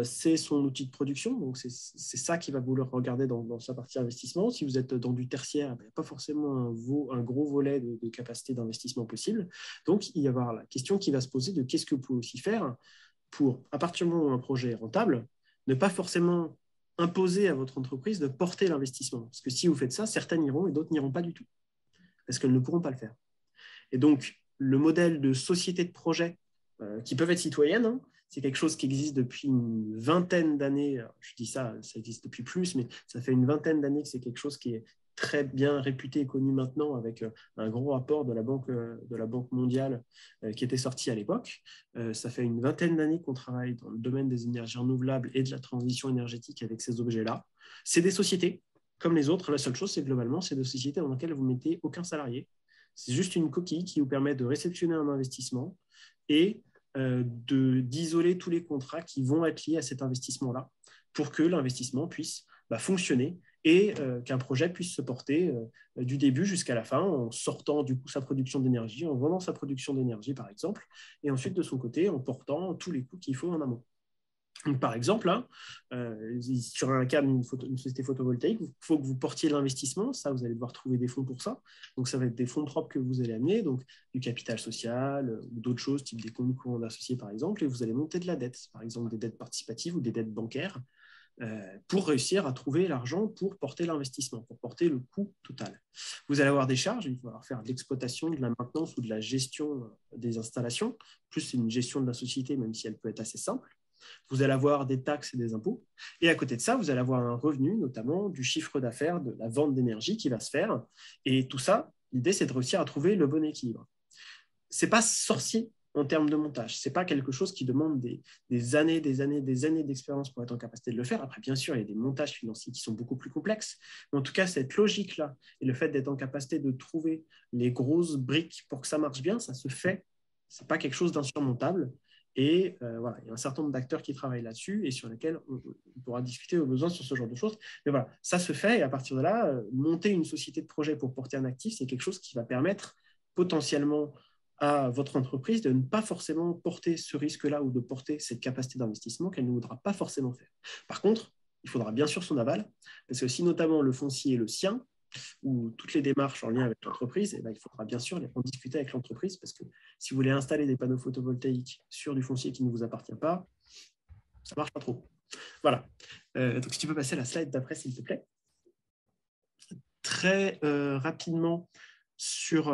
c'est son outil de production. Donc, c'est ça qui va vouloir regarder dans sa partie investissement. Si vous êtes dans du tertiaire, il n'y a pas forcément un gros volet de capacité d'investissement possible. Donc, il va y avoir la question qui va se poser de qu'est-ce que vous pouvez aussi faire pour, à partir du moment où un projet est rentable, ne pas forcément imposer à votre entreprise de porter l'investissement. Parce que si vous faites ça, certaines iront et d'autres n'iront pas du tout. Parce qu'elles ne pourront pas le faire. Et donc, le modèle de société de projet qui peuvent être citoyennes, c'est quelque chose qui existe depuis une vingtaine d'années. Je dis ça existe depuis plus, mais ça fait une vingtaine d'années que c'est quelque chose qui est très bien réputé et connu maintenant avec un gros rapport de la Banque mondiale qui était sorti à l'époque. Ça fait une vingtaine d'années qu'on travaille dans le domaine des énergies renouvelables et de la transition énergétique avec ces objets-là. C'est des sociétés comme les autres. La seule chose, c'est globalement, c'est des sociétés dans lesquelles vous ne mettez aucun salarié. C'est juste une coquille qui vous permet de réceptionner un investissement et d'isoler tous les contrats qui vont être liés à cet investissement-là pour que l'investissement puisse fonctionner et qu'un projet puisse se porter du début jusqu'à la fin en sortant du coup sa production d'énergie, en vendant sa production d'énergie par exemple, et ensuite de son côté en portant tous les coûts qu'il faut en amont. Donc, par exemple, sur un cas d'une société photovoltaïque, il faut que vous portiez l'investissement. Ça, vous allez devoir trouver des fonds pour ça. Donc, ça va être des fonds propres que vous allez amener, donc du capital social ou d'autres choses, type des comptes courants d'associés, par exemple, et vous allez monter de la dette, par exemple des dettes participatives ou des dettes bancaires pour réussir à trouver l'argent pour porter l'investissement, pour porter le coût total. Vous allez avoir des charges, il va falloir faire de l'exploitation, de la maintenance ou de la gestion des installations, plus une gestion de la société, même si elle peut être assez simple. Vous allez avoir des taxes et des impôts. Et à côté de ça, vous allez avoir un revenu, notamment du chiffre d'affaires, de la vente d'énergie qui va se faire. Et tout ça, l'idée, c'est de réussir à trouver le bon équilibre. Ce n'est pas sorcier en termes de montage. Ce n'est pas quelque chose qui demande des années d'expérience pour être en capacité de le faire. Après, bien sûr, il y a des montages financiers qui sont beaucoup plus complexes. Mais en tout cas, cette logique-là et le fait d'être en capacité de trouver les grosses briques pour que ça marche bien, ça se fait. Ce n'est pas quelque chose d'insurmontable. Et voilà, il y a un certain nombre d'acteurs qui travaillent là-dessus et sur lesquels on pourra discuter au besoin sur ce genre de choses. Mais voilà, ça se fait et à partir de là, monter une société de projet pour porter un actif, c'est quelque chose qui va permettre potentiellement à votre entreprise de ne pas forcément porter ce risque-là ou de porter cette capacité d'investissement qu'elle ne voudra pas forcément faire. Par contre, il faudra bien sûr son aval, parce que si notamment le foncier est le sien, ou toutes les démarches en lien avec l'entreprise, il faudra bien sûr en discuter avec l'entreprise, parce que si vous voulez installer des panneaux photovoltaïques sur du foncier qui ne vous appartient pas, ça ne marche pas trop. Voilà. Donc, si tu peux passer à la slide d'après, s'il te plaît. Très rapidement, sur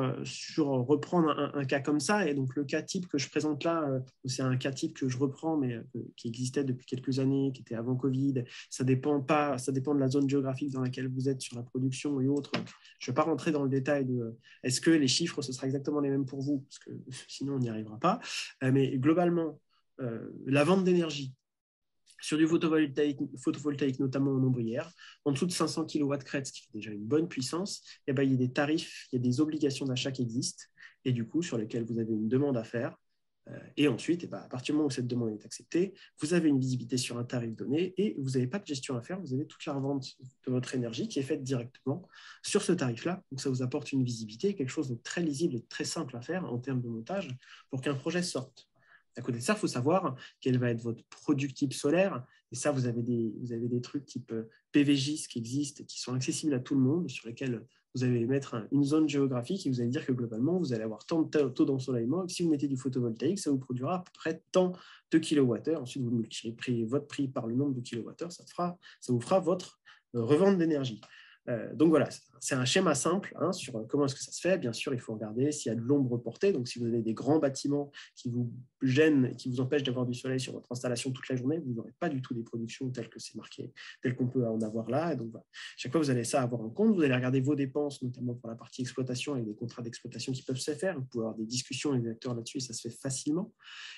reprendre un cas comme ça. Et donc, le cas type que je présente là, c'est un cas type que je reprends, mais qui existait depuis quelques années, qui était avant Covid. Ça dépend de la zone géographique dans laquelle vous êtes sur la production et autres. Je ne vais pas rentrer dans le détail de est-ce que les chiffres, ce sera exactement les mêmes pour vous, parce que sinon, on n'y arrivera pas. Mais globalement, la vente d'énergie, sur du photovoltaïque, notamment en ombrière, en dessous de 500 kW crête, ce qui fait déjà une bonne puissance, il y a des tarifs, il y a des obligations d'achat qui existent, et du coup, sur lesquelles vous avez une demande à faire. Et ensuite, à partir du moment où cette demande est acceptée, vous avez une visibilité sur un tarif donné, et vous n'avez pas de gestion à faire, vous avez toute la revente de votre énergie qui est faite directement sur ce tarif-là. Donc, ça vous apporte une visibilité, quelque chose de très lisible et de très simple à faire en termes de montage pour qu'un projet sorte. À côté de ça, il faut savoir quel va être votre produit type solaire. Et ça, vous avez des trucs type PVGIS qui existent, qui sont accessibles à tout le monde, sur lesquels vous allez mettre une zone géographique et vous allez dire que globalement, vous allez avoir tant de taux d'ensoleillement. Et si vous mettez du photovoltaïque, ça vous produira à peu près tant de kilowattheures. Ensuite, vous multipliez votre prix par le nombre de kilowattheures, ça vous fera votre revente d'énergie. Donc voilà, c'est un schéma simple sur comment est-ce que ça se fait. Bien sûr, il faut regarder s'il y a de l'ombre portée. Donc, si vous avez des grands bâtiments qui vous gênent, qui vous empêchent d'avoir du soleil sur votre installation toute la journée, vous n'aurez pas du tout des productions telles que c'est marqué, telles qu'on peut en avoir là. Et donc, voilà. Chaque fois, vous allez ça avoir en compte. Vous allez regarder vos dépenses, notamment pour la partie exploitation, avec des contrats d'exploitation qui peuvent se faire. Vous pouvez avoir des discussions avec les acteurs là-dessus et ça se fait facilement.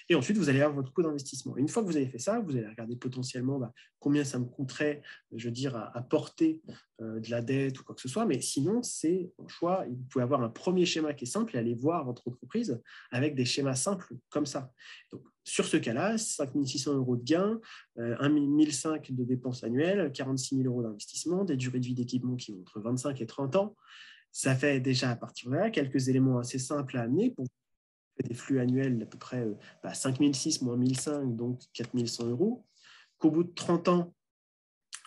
Et ensuite, vous allez avoir votre coût d'investissement. Une fois que vous avez fait ça, vous allez regarder potentiellement combien ça me coûterait, je veux dire, à porter de la dette ou quoi que ce soit. Mais sinon, c'est un choix. Vous pouvez avoir un premier schéma qui est simple et aller voir votre entreprise avec des schémas simples comme ça. Donc, sur ce cas-là, 5 600 € de gains, 1 500 de dépenses annuelles, 46 000 € d'investissement, des durées de vie d'équipement qui vont entre 25 et 30 ans. Ça fait déjà à partir de là quelques éléments assez simples à amener pour des flux annuels d'à peu près 5 600 moins 1 500, donc 4 100 €. Qu'au bout de 30 ans,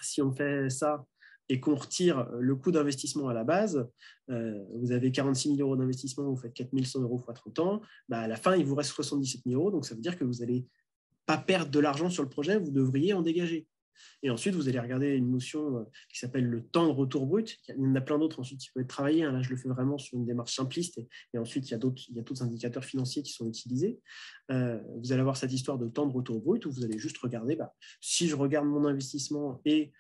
si on fait ça et qu'on retire le coût d'investissement à la base, vous avez 46 000 € d'investissement, vous faites 4 100 € x 30 ans, à la fin, il vous reste 77 000 €, donc ça veut dire que vous n'allez pas perdre de l'argent sur le projet, vous devriez en dégager. Et ensuite, vous allez regarder une notion qui s'appelle le temps de retour brut. Il y en a plein d'autres ensuite qui peuvent être travaillés. Là, je le fais vraiment sur une démarche simpliste. Et ensuite, il y a d'autres indicateurs financiers qui sont utilisés. Vous allez avoir cette histoire de temps de retour brut où vous allez juste regarder, si je regarde mon investissement et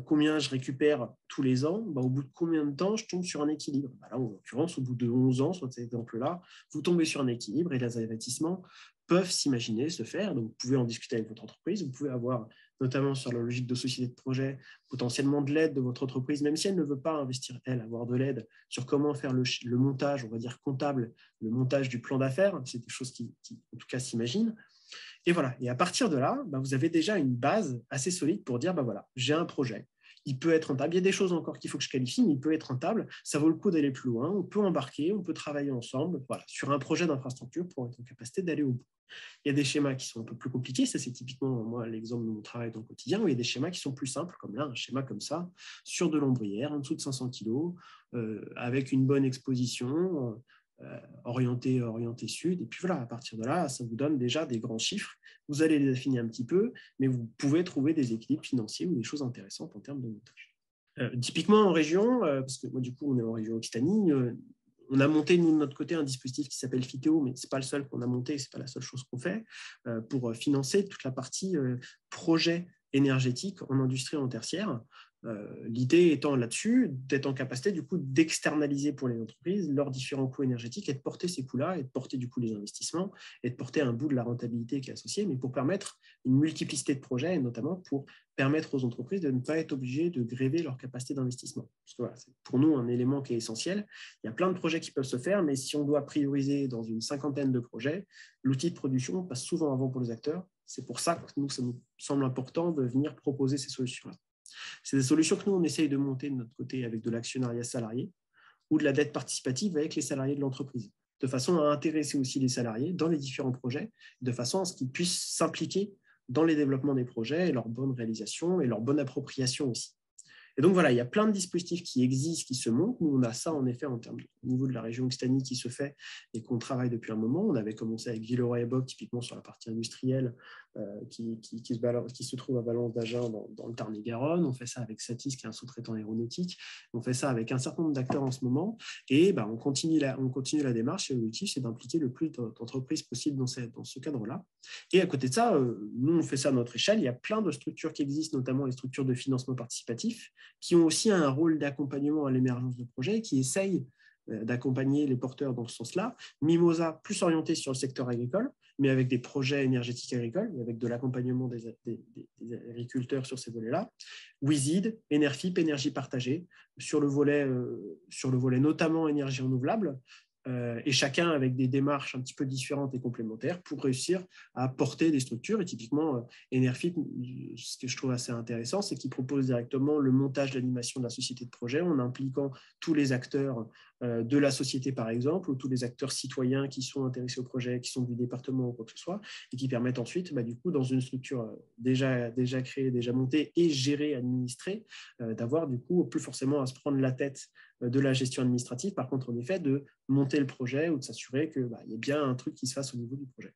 combien je récupère tous les ans, au bout de combien de temps je tombe sur un équilibre. Là, en l'occurrence, au bout de 11 ans, sur cet exemple-là, vous tombez sur un équilibre et les investissements peuvent s'imaginer se faire. Donc, vous pouvez en discuter avec votre entreprise. Vous pouvez avoir, notamment sur la logique de société de projet, potentiellement de l'aide de votre entreprise, même si elle ne veut pas investir, elle, avoir de l'aide sur comment faire le montage, on va dire comptable, le montage du plan d'affaires. C'est des choses qui en tout cas, s'imaginent. Et voilà. Et à partir de là, vous avez déjà une base assez solide pour dire, voilà, j'ai un projet. Il peut être rentable. Il y a des choses encore qu'il faut que je qualifie, mais il peut être rentable. Ça vaut le coup d'aller plus loin. On peut embarquer, on peut travailler ensemble sur un projet d'infrastructure pour être en capacité d'aller au bout. Il y a des schémas qui sont un peu plus compliqués. Ça, c'est typiquement, moi, l'exemple de mon travail dans le quotidien, où il y a des schémas qui sont plus simples, comme là, un schéma comme ça, sur de l'ombrière, en dessous de 500 kg, avec une bonne exposition, orienté sud. Et puis voilà, à partir de là, ça vous donne déjà des grands chiffres. Vous allez les affiner un petit peu, mais vous pouvez trouver des équilibres financiers ou des choses intéressantes en termes de montage. Typiquement en région, parce que moi du coup on est en région Occitanie, on a monté nous de notre côté un dispositif qui s'appelle Fitéo, mais c'est pas le seul qu'on a monté, c'est pas la seule chose qu'on fait pour financer toute la partie projet énergétique en industrie en tertiaire. L'idée étant là-dessus d'être en capacité du coup d'externaliser pour les entreprises leurs différents coûts énergétiques et de porter ces coûts-là et de porter du coup les investissemments et de porter un bout de la rentabilité qui est associée, mais pour permettre une multiplicité de projets et notamment pour permettre aux entreprises de ne pas être obligées de gréver leur capacité d'investissement. Parce que voilà, c'est pour nous un élément qui est essentiel. Il y a plein de projets qui peuvent se faire, mais si on doit prioriser dans une 50aine de projets, l'outil de production passe souvent avant pour les acteurs. C'est pour ça que nous, ça nous semble important de venir proposer ces solutions-là. C'est des solutions que nous, on essaye de monter de notre côté avec de l'actionnariat salarié ou de la dette participative avec les salariés de l'entreprise, de façon à intéresser aussi les salariés dans les différents projets, de façon à ce qu'ils puissent s'impliquer dans les développements des projets et leur bonne réalisation et leur bonne appropriation aussi. Et donc voilà, il y a plein de dispositifs qui existent, qui se montent. Nous, on a ça en effet en termes au niveau de la région Occitanie qui se fait et qu'on travaille depuis un moment. On avait commencé avec Villeroy et Boc, typiquement sur la partie industrielle qui se trouve à Valence d'Agen dans le Tarn-et-Garonne. On fait ça avec Satis, qui est un sous-traitant aéronautique. On fait ça avec un certain nombre d'acteurs en ce moment. Et on continue la démarche. Et l'objectif, c'est d'impliquer le plus d'entreprises possible dans ce cadre-là. Et à côté de ça, nous, on fait ça à notre échelle. Il y a plein de structures qui existent, notamment les structures de financement participatif, qui ont aussi un rôle d'accompagnement à l'émergence de projets, qui essayent d'accompagner les porteurs dans ce sens-là. Mimosa, plus orienté sur le secteur agricole, mais avec des projets énergétiques agricoles, et avec de l'accompagnement des agriculteurs sur ces volets-là. Wizid, Enerfip, énergie partagée, sur le volet notamment énergie renouvelable, et chacun avec des démarches un petit peu différentes et complémentaires pour réussir à porter des structures. Et typiquement, Enerfip, ce que je trouve assez intéressant, c'est qu'il propose directement le montage, l'animation de la société de projet en impliquant tous les acteurs de la société, par exemple, ou tous les acteurs citoyens qui sont intéressés au projet, qui sont du département ou quoi que ce soit, et qui permettent ensuite, du coup, dans une structure déjà créée, déjà montée et gérée, administrée, d'avoir du coup plus forcément à se prendre la tête de la gestion administrative, par contre, en effet, de monter le projet ou de s'assurer qu'il y ait bien un truc qui se fasse au niveau du projet.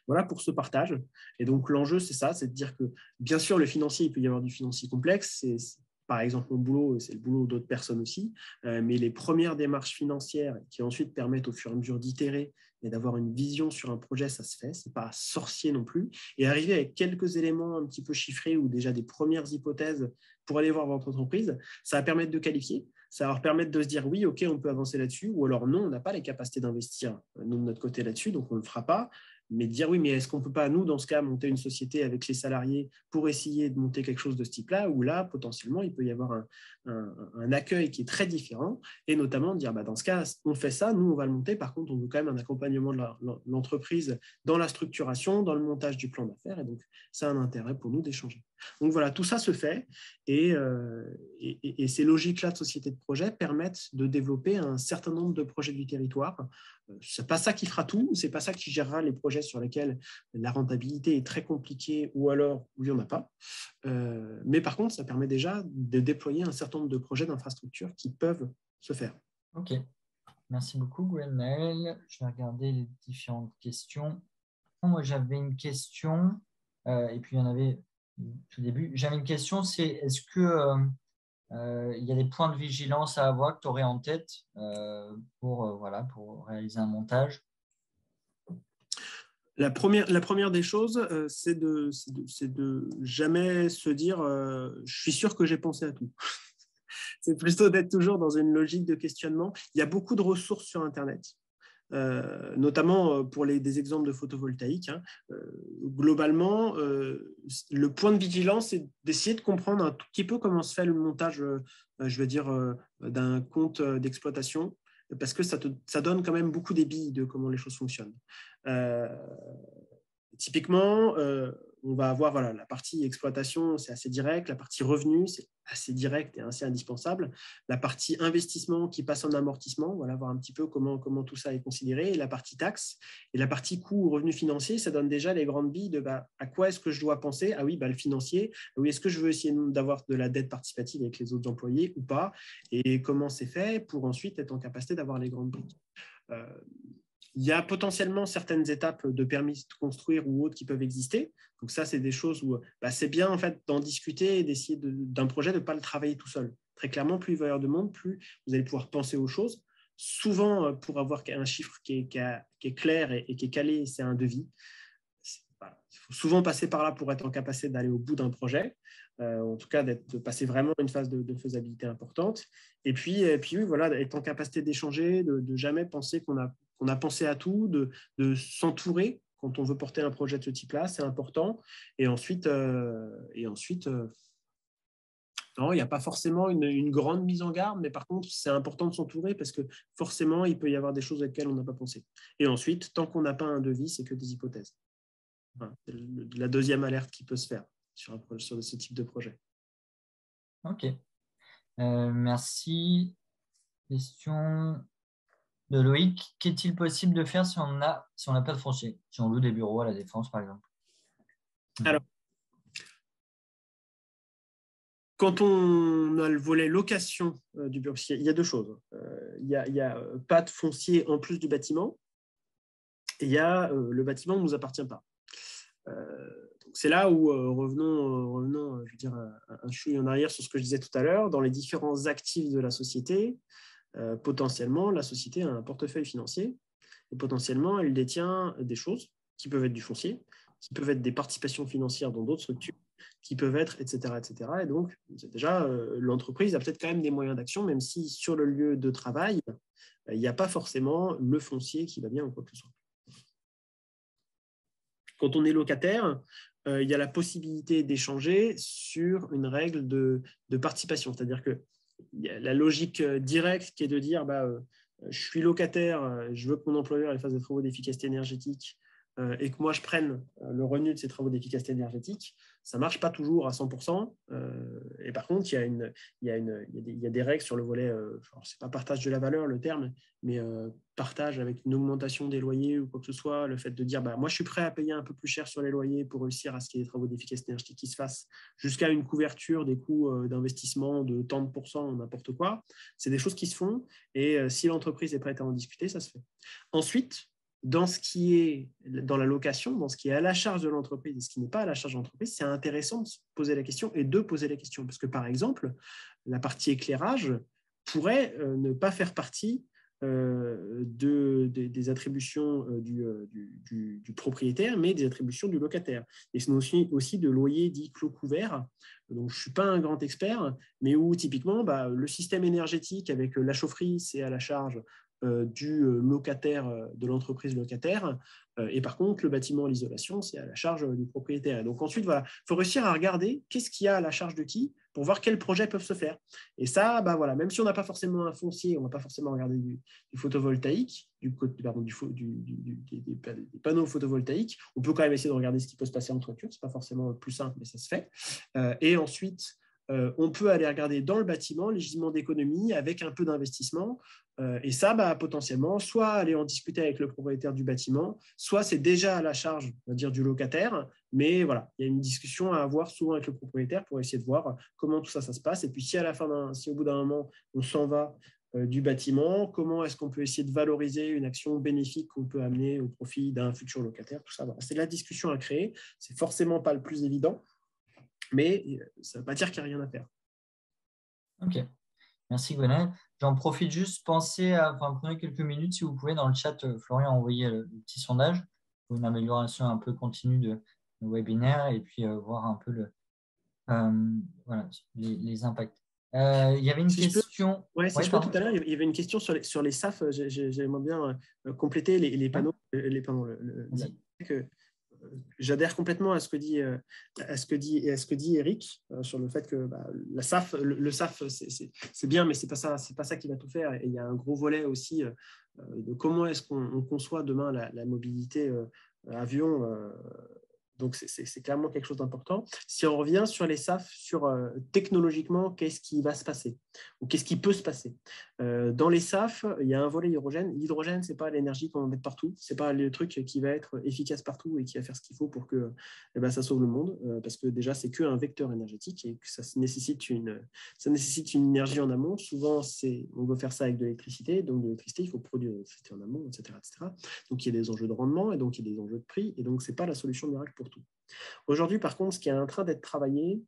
Voilà pour ce partage. Et donc, l'enjeu, c'est ça, c'est de dire que, bien sûr, le financier, il peut y avoir du financier complexe. C'est par exemple mon boulot, c'est le boulot d'autres personnes aussi, mais les premières démarches financières qui ensuite permettent au fur et à mesure d'itérer et d'avoir une vision sur un projet, ça se fait, c'est pas sorcier non plus, et arriver avec quelques éléments un petit peu chiffrés ou déjà des premières hypothèses pour aller voir votre entreprise, ça va permettre de qualifier, ça va leur permettre de se dire oui, ok, on peut avancer là-dessus, ou alors non, on n'a pas les capacités d'investir nous de notre côté là-dessus, donc on ne le fera pas. Mais dire oui, mais est-ce qu'on ne peut pas, nous, dans ce cas, monter une société avec les salariés pour essayer de monter quelque chose de ce type-là, où là, potentiellement, il peut y avoir un accueil qui est très différent, et notamment dire, dans ce cas, on fait ça, nous, on va le monter, par contre, on veut quand même un accompagnement de l'entreprise dans la structuration, dans le montage du plan d'affaires, et donc, ça a un intérêt pour nous d'échanger. Donc voilà, tout ça se fait, et ces logiques-là de société de projet permettent de développer un certain nombre de projets du territoire. Ce n'est pas ça qui fera tout, ce n'est pas ça qui gérera les projets sur lesquels la rentabilité est très compliquée ou alors où il n'y en a pas. Mais par contre, ça permet déjà de déployer un certain nombre de projets d'infrastructures qui peuvent se faire. Ok, merci beaucoup Gwenaël. Je vais regarder les différentes questions. Moi, j'avais une question, et puis il y en avait au début. J'avais une question, c'est est-ce que il y a des points de vigilance à avoir que tu aurais en tête pour réaliser un montage? La première des choses, c'est de jamais se dire je suis sûr que j'ai pensé à tout. C'est plutôt d'être toujours dans une logique de questionnement. Il y a beaucoup de ressources sur Internet. Notamment pour des exemples de photovoltaïque. Globalement, le point de vigilance, c'est d'essayer de comprendre un tout petit peu comment se fait le montage, d'un compte d'exploitation, parce que ça donne quand même beaucoup des billes de comment les choses fonctionnent. Typiquement, on va avoir la partie exploitation, c'est assez direct. La partie revenu, c'est assez direct et assez indispensable. La partie investissement qui passe en amortissement, voilà, voir un petit peu comment tout ça est considéré. Et la partie taxe et la partie coût ou revenu financier, ça donne déjà les grandes billes de à quoi est-ce que je dois penser. Ah oui, le financier. Ah oui, est-ce que je veux essayer d'avoir de la dette participative avec les autres employés ou pas? Et comment c'est fait pour ensuite être en capacité d'avoir les grandes billes. Il y a potentiellement certaines étapes de permis de construire ou autres qui peuvent exister. Donc ça, c'est des choses où c'est bien en fait d'en discuter et d'essayer d'un projet de ne pas le travailler tout seul. Très clairement, plus il va y avoir de monde, plus vous allez pouvoir penser aux choses. Souvent, pour avoir un chiffre qui est clair et qui est calé, c'est un devis. Il faut souvent passer par là pour être en capacité d'aller au bout d'un projet. En tout cas, de passer vraiment une phase de faisabilité importante. Et puis oui, voilà, être en capacité d'échanger, de jamais penser qu'on a pensé à tout, de s'entourer quand on veut porter un projet de ce type-là, c'est important. Et ensuite, non, il n'y a pas forcément une grande mise en garde, mais par contre, c'est important de s'entourer parce que forcément, il peut y avoir des choses auxquelles on n'a pas pensé. Et ensuite, tant qu'on n'a pas un devis, c'est que des hypothèses. Enfin, c'est la deuxième alerte qui peut se faire sur ce type de projet. Ok. Merci. Question de Loïc. Qu'est-il possible de faire si on n'a pas de foncier? Si on loue des bureaux à la Défense, par exemple. Alors, quand on a le volet location du bureau, il y a deux choses. Il y a pas de foncier en plus du bâtiment et il y a le bâtiment ne nous appartient pas. Donc c'est là où revenons je veux dire, un chouïa en arrière sur ce que je disais tout à l'heure. Dans les différents actifs de la société, potentiellement, la société a un portefeuille financier et potentiellement, elle détient des choses qui peuvent être du foncier, qui peuvent être des participations financières dans d'autres structures, qui peuvent être, etc. etc. Et donc, déjà, l'entreprise a peut-être quand même des moyens d'action, même si sur le lieu de travail, il n'y a pas forcément le foncier qui va bien ou quoi que ce soit. Quand on est locataire, il y a la possibilité d'échanger sur une règle de participation. C'est-à-dire que y a la logique directe qui est de dire je suis locataire, je veux que mon employeur fasse des travaux d'efficacité énergétique et que moi je prenne le revenu de ces travaux d'efficacité énergétique. Ça ne marche pas toujours à 100%. Et par contre, il y a des règles sur le volet, c'est pas partage de la valeur le terme, mais partage avec une augmentation des loyers ou quoi que ce soit, le fait de dire moi je suis prêt à payer un peu plus cher sur les loyers pour réussir à ce qu'il y ait des travaux d'efficacité énergétique qui se fassent, jusqu'à une couverture des coûts d'investissement de tant de pourcents, n'importe quoi. C'est des choses qui se font et si l'entreprise est prête à en discuter, ça se fait. Ensuite, dans ce qui est dans la location, dans ce qui est à la charge de l'entreprise et ce qui n'est pas à la charge de l'entreprise, c'est intéressant de se poser la question et de poser la question. Parce que, par exemple, la partie éclairage pourrait ne pas faire partie des attributions du propriétaire, mais des attributions du locataire. Et c'est aussi de loyer dit clos couvert. Donc, je ne suis pas un grand expert, mais où typiquement, le système énergétique avec la chaufferie, c'est à la charge du locataire, de l'entreprise locataire. Et par contre, le bâtiment, l'isolation, c'est à la charge du propriétaire. Et donc ensuite, il faut réussir à regarder qu'est-ce qu'il y a à la charge de qui pour voir quels projets peuvent se faire. Et ça, même si on n'a pas forcément un foncier, on ne va pas forcément regarder du photovoltaïque, des panneaux photovoltaïques, on peut quand même essayer de regarder ce qui peut se passer en toiture. Ce n'est pas forcément plus simple, mais ça se fait. Et ensuite, on peut aller regarder dans le bâtiment les gisements d'économie avec un peu d'investissement. Et ça, potentiellement, soit aller en discuter avec le propriétaire du bâtiment, soit c'est déjà à la charge, on va dire, du locataire. Mais voilà, il y a une discussion à avoir souvent avec le propriétaire pour essayer de voir comment tout ça se passe. Et puis, si au bout d'un moment, on s'en va du bâtiment, comment est-ce qu'on peut essayer de valoriser une action bénéfique qu'on peut amener au profit d'un futur locataire, tout ça. Voilà. C'est de la discussion à créer. C'est forcément pas le plus évident, mais ça ne veut pas dire qu'il n'y a rien à faire. Ok, merci Gwenaël. J'en profite juste, prenez quelques minutes si vous pouvez dans le chat, Florian a envoyé le petit sondage pour une amélioration un peu continue de webinaire et puis voir un peu les impacts. Il y avait une question. Tout à l'heure, il y avait une question sur les SAF. J'aimerais bien compléter les panneaux. J'adhère complètement à ce que dit Eric sur le fait que la SAF, le SAF, c'est bien, mais c'est pas ça qui va tout faire. Et il y a un gros volet aussi de comment est-ce qu'on conçoit demain la mobilité avion Donc, c'est clairement quelque chose d'important. Si on revient sur les SAF, technologiquement, qu'est-ce qui va se passer ou qu'est-ce qui peut se passer? Dans les SAF, il y a un volet hydrogène. L'hydrogène, ce n'est pas l'énergie qu'on va mettre partout. Ce n'est pas le truc qui va être efficace partout et qui va faire ce qu'il faut pour que ça sauve le monde. Parce que déjà, c'est qu'un vecteur énergétique et que ça nécessite une énergie en amont. Souvent, on veut faire ça avec de l'électricité. Donc, de l'électricité, il faut produire de l'électricité en amont, etc., etc. Donc, il y a des enjeux de rendement et donc il y a des enjeux de prix. Et donc, ce n'est pas la solution miracle pour tout. Aujourd'hui, par contre, ce qui est en train d'être travaillé,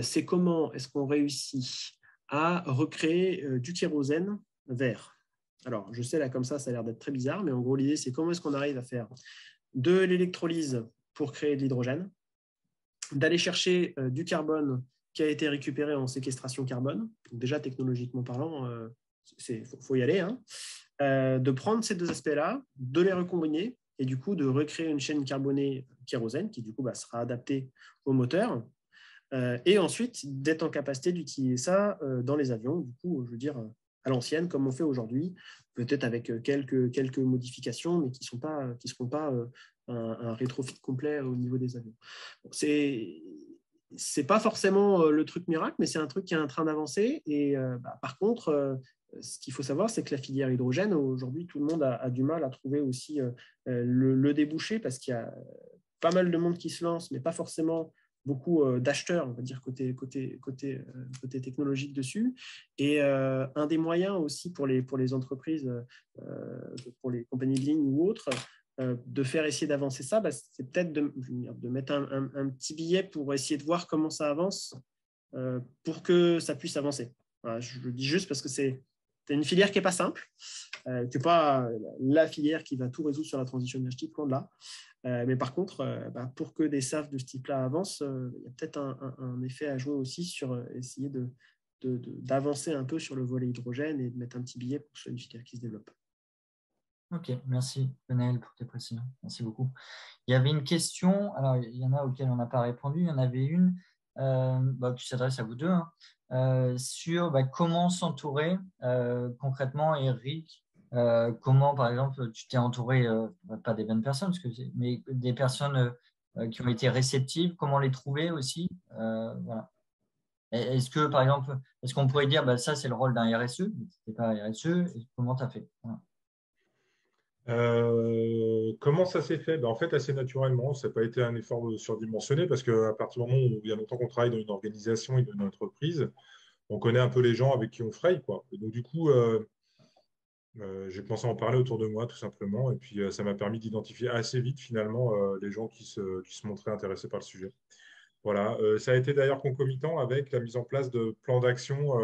c'est comment est-ce qu'on réussit à recréer du kérosène vert. Alors, je sais, là, comme ça a l'air d'être très bizarre, mais en gros, l'idée, c'est comment est-ce qu'on arrive à faire de l'électrolyse pour créer de l'hydrogène, d'aller chercher du carbone qui a été récupéré en séquestration carbone. Donc déjà, technologiquement parlant, faut y aller, hein. De prendre ces deux aspects-là, de les recombiner et du coup de recréer une chaîne carbonée kérosène qui du coup sera adaptée au moteur et ensuite d'être en capacité d'utiliser ça dans les avions, du coup, je veux dire, à l'ancienne, comme on fait aujourd'hui, peut-être avec quelques modifications, mais qui ne seront pas un rétrofit complet au niveau des avions. Donc, c'est pas forcément le truc miracle, mais c'est un truc qui est en train d'avancer. Et par contre, ce qu'il faut savoir, c'est que la filière hydrogène, aujourd'hui, tout le monde a du mal à trouver aussi le débouché parce qu'il y a pas mal de monde qui se lance, mais pas forcément beaucoup d'acheteurs, on va dire, côté technologique dessus. Et un des moyens aussi pour les entreprises, pour les compagnies de ligne ou autres, de faire essayer d'avancer ça, c'est peut-être de mettre un petit billet pour essayer de voir comment ça avance pour que ça puisse avancer. Voilà, je le dis juste parce que c'est une filière qui n'est pas simple, qui n'est pas la filière qui va tout résoudre sur la transition énergétique, loin de là. Mais par contre, pour que des SAF de ce type-là avancent, il y a peut-être un effet à jouer aussi sur essayer d'avancer un peu sur le volet hydrogène et de mettre un petit billet pour que ce soit une filière qui se développe. Ok, merci Lionel pour tes précisions. Merci beaucoup. Il y avait une question, alors il y en a auxquelles on n'a pas répondu, il y en avait une qui s'adresse à vous deux, hein, sur comment s'entourer concrètement, Eric. Comment, par exemple, tu t'es entouré, pas des bonnes personnes, mais des personnes qui ont été réceptives, comment les trouver aussi. Voilà. Est-ce que, par exemple, est-ce qu'on pourrait dire ça, c'est le rôle d'un RSE, mais ce n'était pas un RSE, et comment tu as fait? Voilà. Comment ça s'est fait? En fait, assez naturellement, ça n'a pas été un effort surdimensionné parce qu'à partir du moment où il y a longtemps qu'on travaille dans une organisation et dans une entreprise, on connaît un peu les gens avec qui on fraye, quoi. Et donc, du coup, j'ai pensé en parler autour de moi, tout simplement. Et puis, ça m'a permis d'identifier assez vite, finalement, les gens qui se montraient intéressés par le sujet. Voilà. Ça a été d'ailleurs concomitant avec la mise en place de plans d'action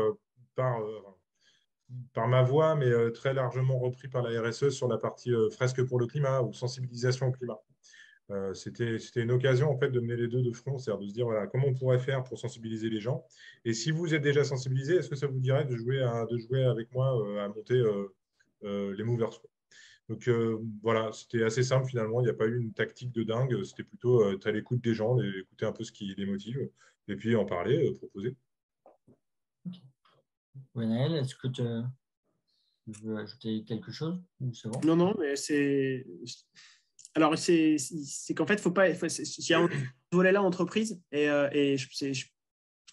par ma voix, mais très largement repris par la RSE sur la partie fresque pour le climat ou sensibilisation au climat. C'était une occasion en fait de mener les deux de front, c'est-à-dire de se dire voilà, comment on pourrait faire pour sensibiliser les gens. Et si vous êtes déjà sensibilisé, est-ce que ça vous dirait de jouer avec moi à monter les movers, quoi. Donc voilà, c'était assez simple finalement, il n'y a pas eu une tactique de dingue, c'était plutôt être à l'écoute des gens, écouter un peu ce qui les motive, et puis en parler, proposer. Okay. Gwenaël, est-ce que tu veux ajouter quelque chose ou c'est bon? Non, mais c'est... Alors, c'est qu'en fait, il y a un volet-là entreprise et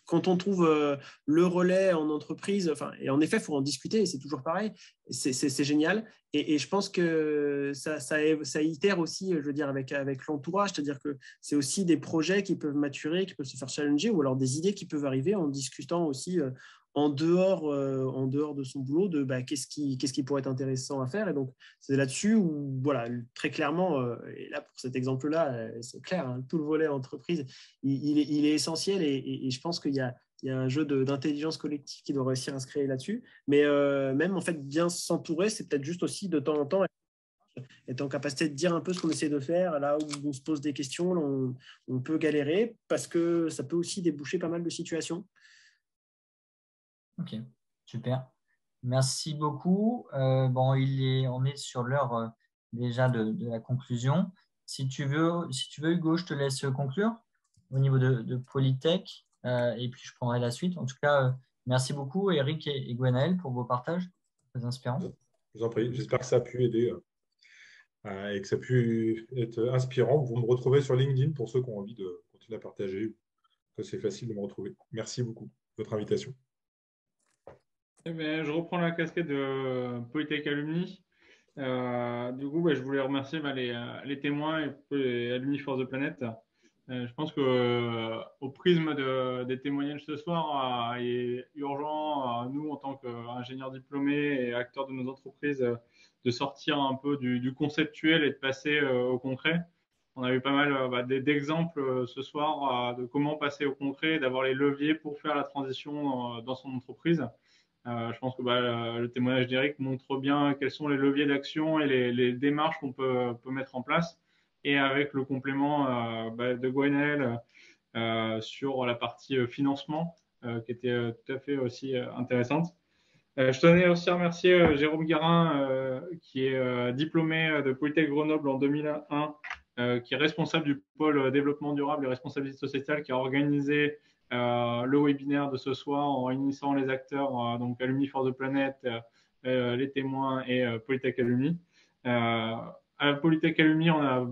quand on trouve le relais en entreprise, et en effet, il faut en discuter, c'est toujours pareil, c'est génial. Et je pense que ça itère aussi, je veux dire, avec l'entourage, c'est-à-dire que c'est aussi des projets qui peuvent maturer, qui peuvent se faire challenger, ou alors des idées qui peuvent arriver en discutant aussi en dehors de son boulot de qu'est-ce qui pourrait être intéressant à faire. Et donc, c'est là-dessus où, voilà, très clairement, et là, pour cet exemple-là, c'est clair, hein, tout le volet entreprise, il est essentiel et je pense qu'il y a un jeu d'intelligence collective qui doit réussir à se créer là-dessus. Mais même, en fait, bien s'entourer, c'est peut-être juste aussi de temps en temps être en capacité de dire un peu ce qu'on essaie de faire. Là où on se pose des questions, là, on peut galérer parce que ça peut aussi déboucher pas mal de situations. Ok, super. Merci beaucoup. On est sur l'heure déjà de la conclusion. Si tu veux, Hugo, je te laisse conclure au niveau de Polytech et puis je prendrai la suite. En tout cas, merci beaucoup, Eric et Gwenaël, pour vos partages très inspirants. Je vous en prie, j'espère que ça a pu aider. et que ça puisse être inspirant. Vous me retrouvez sur LinkedIn pour ceux qui ont envie de continuer à partager, que c'est facile de me retrouver. Merci beaucoup de votre invitation. Eh bien, je reprends la casquette de Polytech Alumni. Du coup, je voulais remercier les témoins et Alumni for the Planet. Je pense que au prisme des témoignages ce soir, il est urgent, nous, en tant qu'ingénieurs diplômés et acteurs de nos entreprises, de sortir un peu du conceptuel et de passer au concret. On a eu pas mal d'exemples ce soir de comment passer au concret, d'avoir les leviers pour faire la transition dans son entreprise. Je pense que le témoignage d'Eric montre bien quels sont les leviers d'action et les démarches qu'on peut mettre en place. Et avec le complément de Gwenaël sur la partie financement, qui était tout à fait aussi intéressante. Je tenais aussi à remercier Jérôme Guérin, qui est diplômé de Polytech Grenoble en 2001, qui est responsable du pôle développement durable et responsabilité sociétale, qui a organisé le webinaire de ce soir en réunissant les acteurs, donc Alumni for the Planet, les témoins et Polytech Alumni. À Polytech Alumni, on a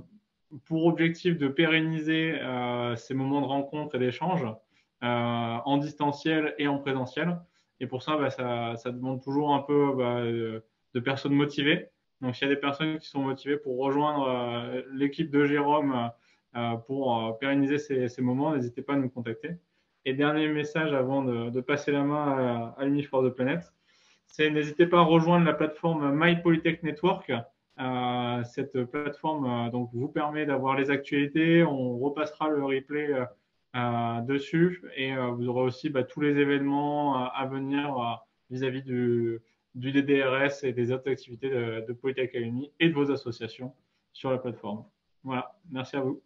pour objectif de pérenniser ces moments de rencontre et d'échange en distanciel et en présentiel. Et pour ça, ça demande toujours un peu de personnes motivées. Donc, s'il y a des personnes qui sont motivées pour rejoindre l'équipe de Jérôme pour pérenniser ces moments, n'hésitez pas à nous contacter. Et dernier message avant de passer la main à Alumni for the Planet, c'est n'hésitez pas à rejoindre la plateforme My Polytech Network. Cette plateforme donc, vous permet d'avoir les actualités. On repassera le replay dessus et vous aurez aussi tous les événements à venir vis-à-vis du DDRS et des autres activités de Polytech Alumni et de vos associations sur la plateforme. Voilà, merci à vous.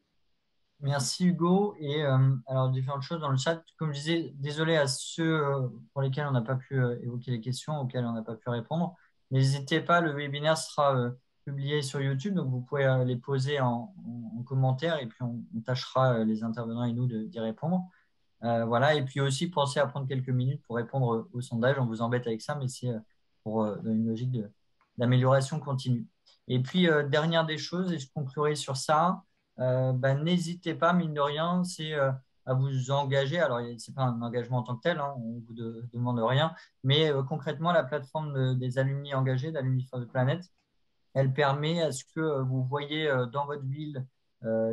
Merci Hugo. Et alors, différentes choses dans le chat. Comme je disais, désolé à ceux pour lesquels on n'a pas pu évoquer les questions, auxquelles on n'a pas pu répondre. N'hésitez pas, le webinaire sera publié sur YouTube, donc vous pouvez les poser en commentaire et puis on tâchera, les intervenants et nous, d'y répondre. Voilà. Et puis aussi, pensez à prendre quelques minutes pour répondre au sondage. On vous embête avec ça, mais c'est pour dans une logique d'amélioration continue. Et puis, dernière des choses, et je conclurai sur ça. N'hésitez pas, mine de rien, c'est à vous engager. Alors, ce n'est pas un engagement en tant que tel, hein, on ne vous demande rien, mais concrètement, la plateforme des alumni engagés, d'Alumni for the Planet, elle permet à ce que vous voyez dans votre ville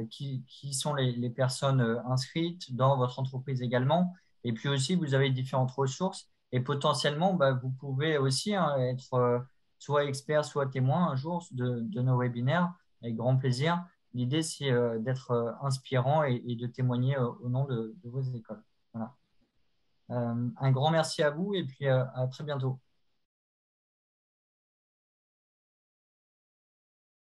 qui sont les personnes inscrites, dans votre entreprise également. Et puis aussi, vous avez différentes ressources et potentiellement, vous pouvez aussi être soit expert, soit témoin un jour de nos webinaires avec grand plaisir. L'idée, c'est d'être inspirant et de témoigner au nom de vos écoles. Voilà. Un grand merci à vous et puis à très bientôt.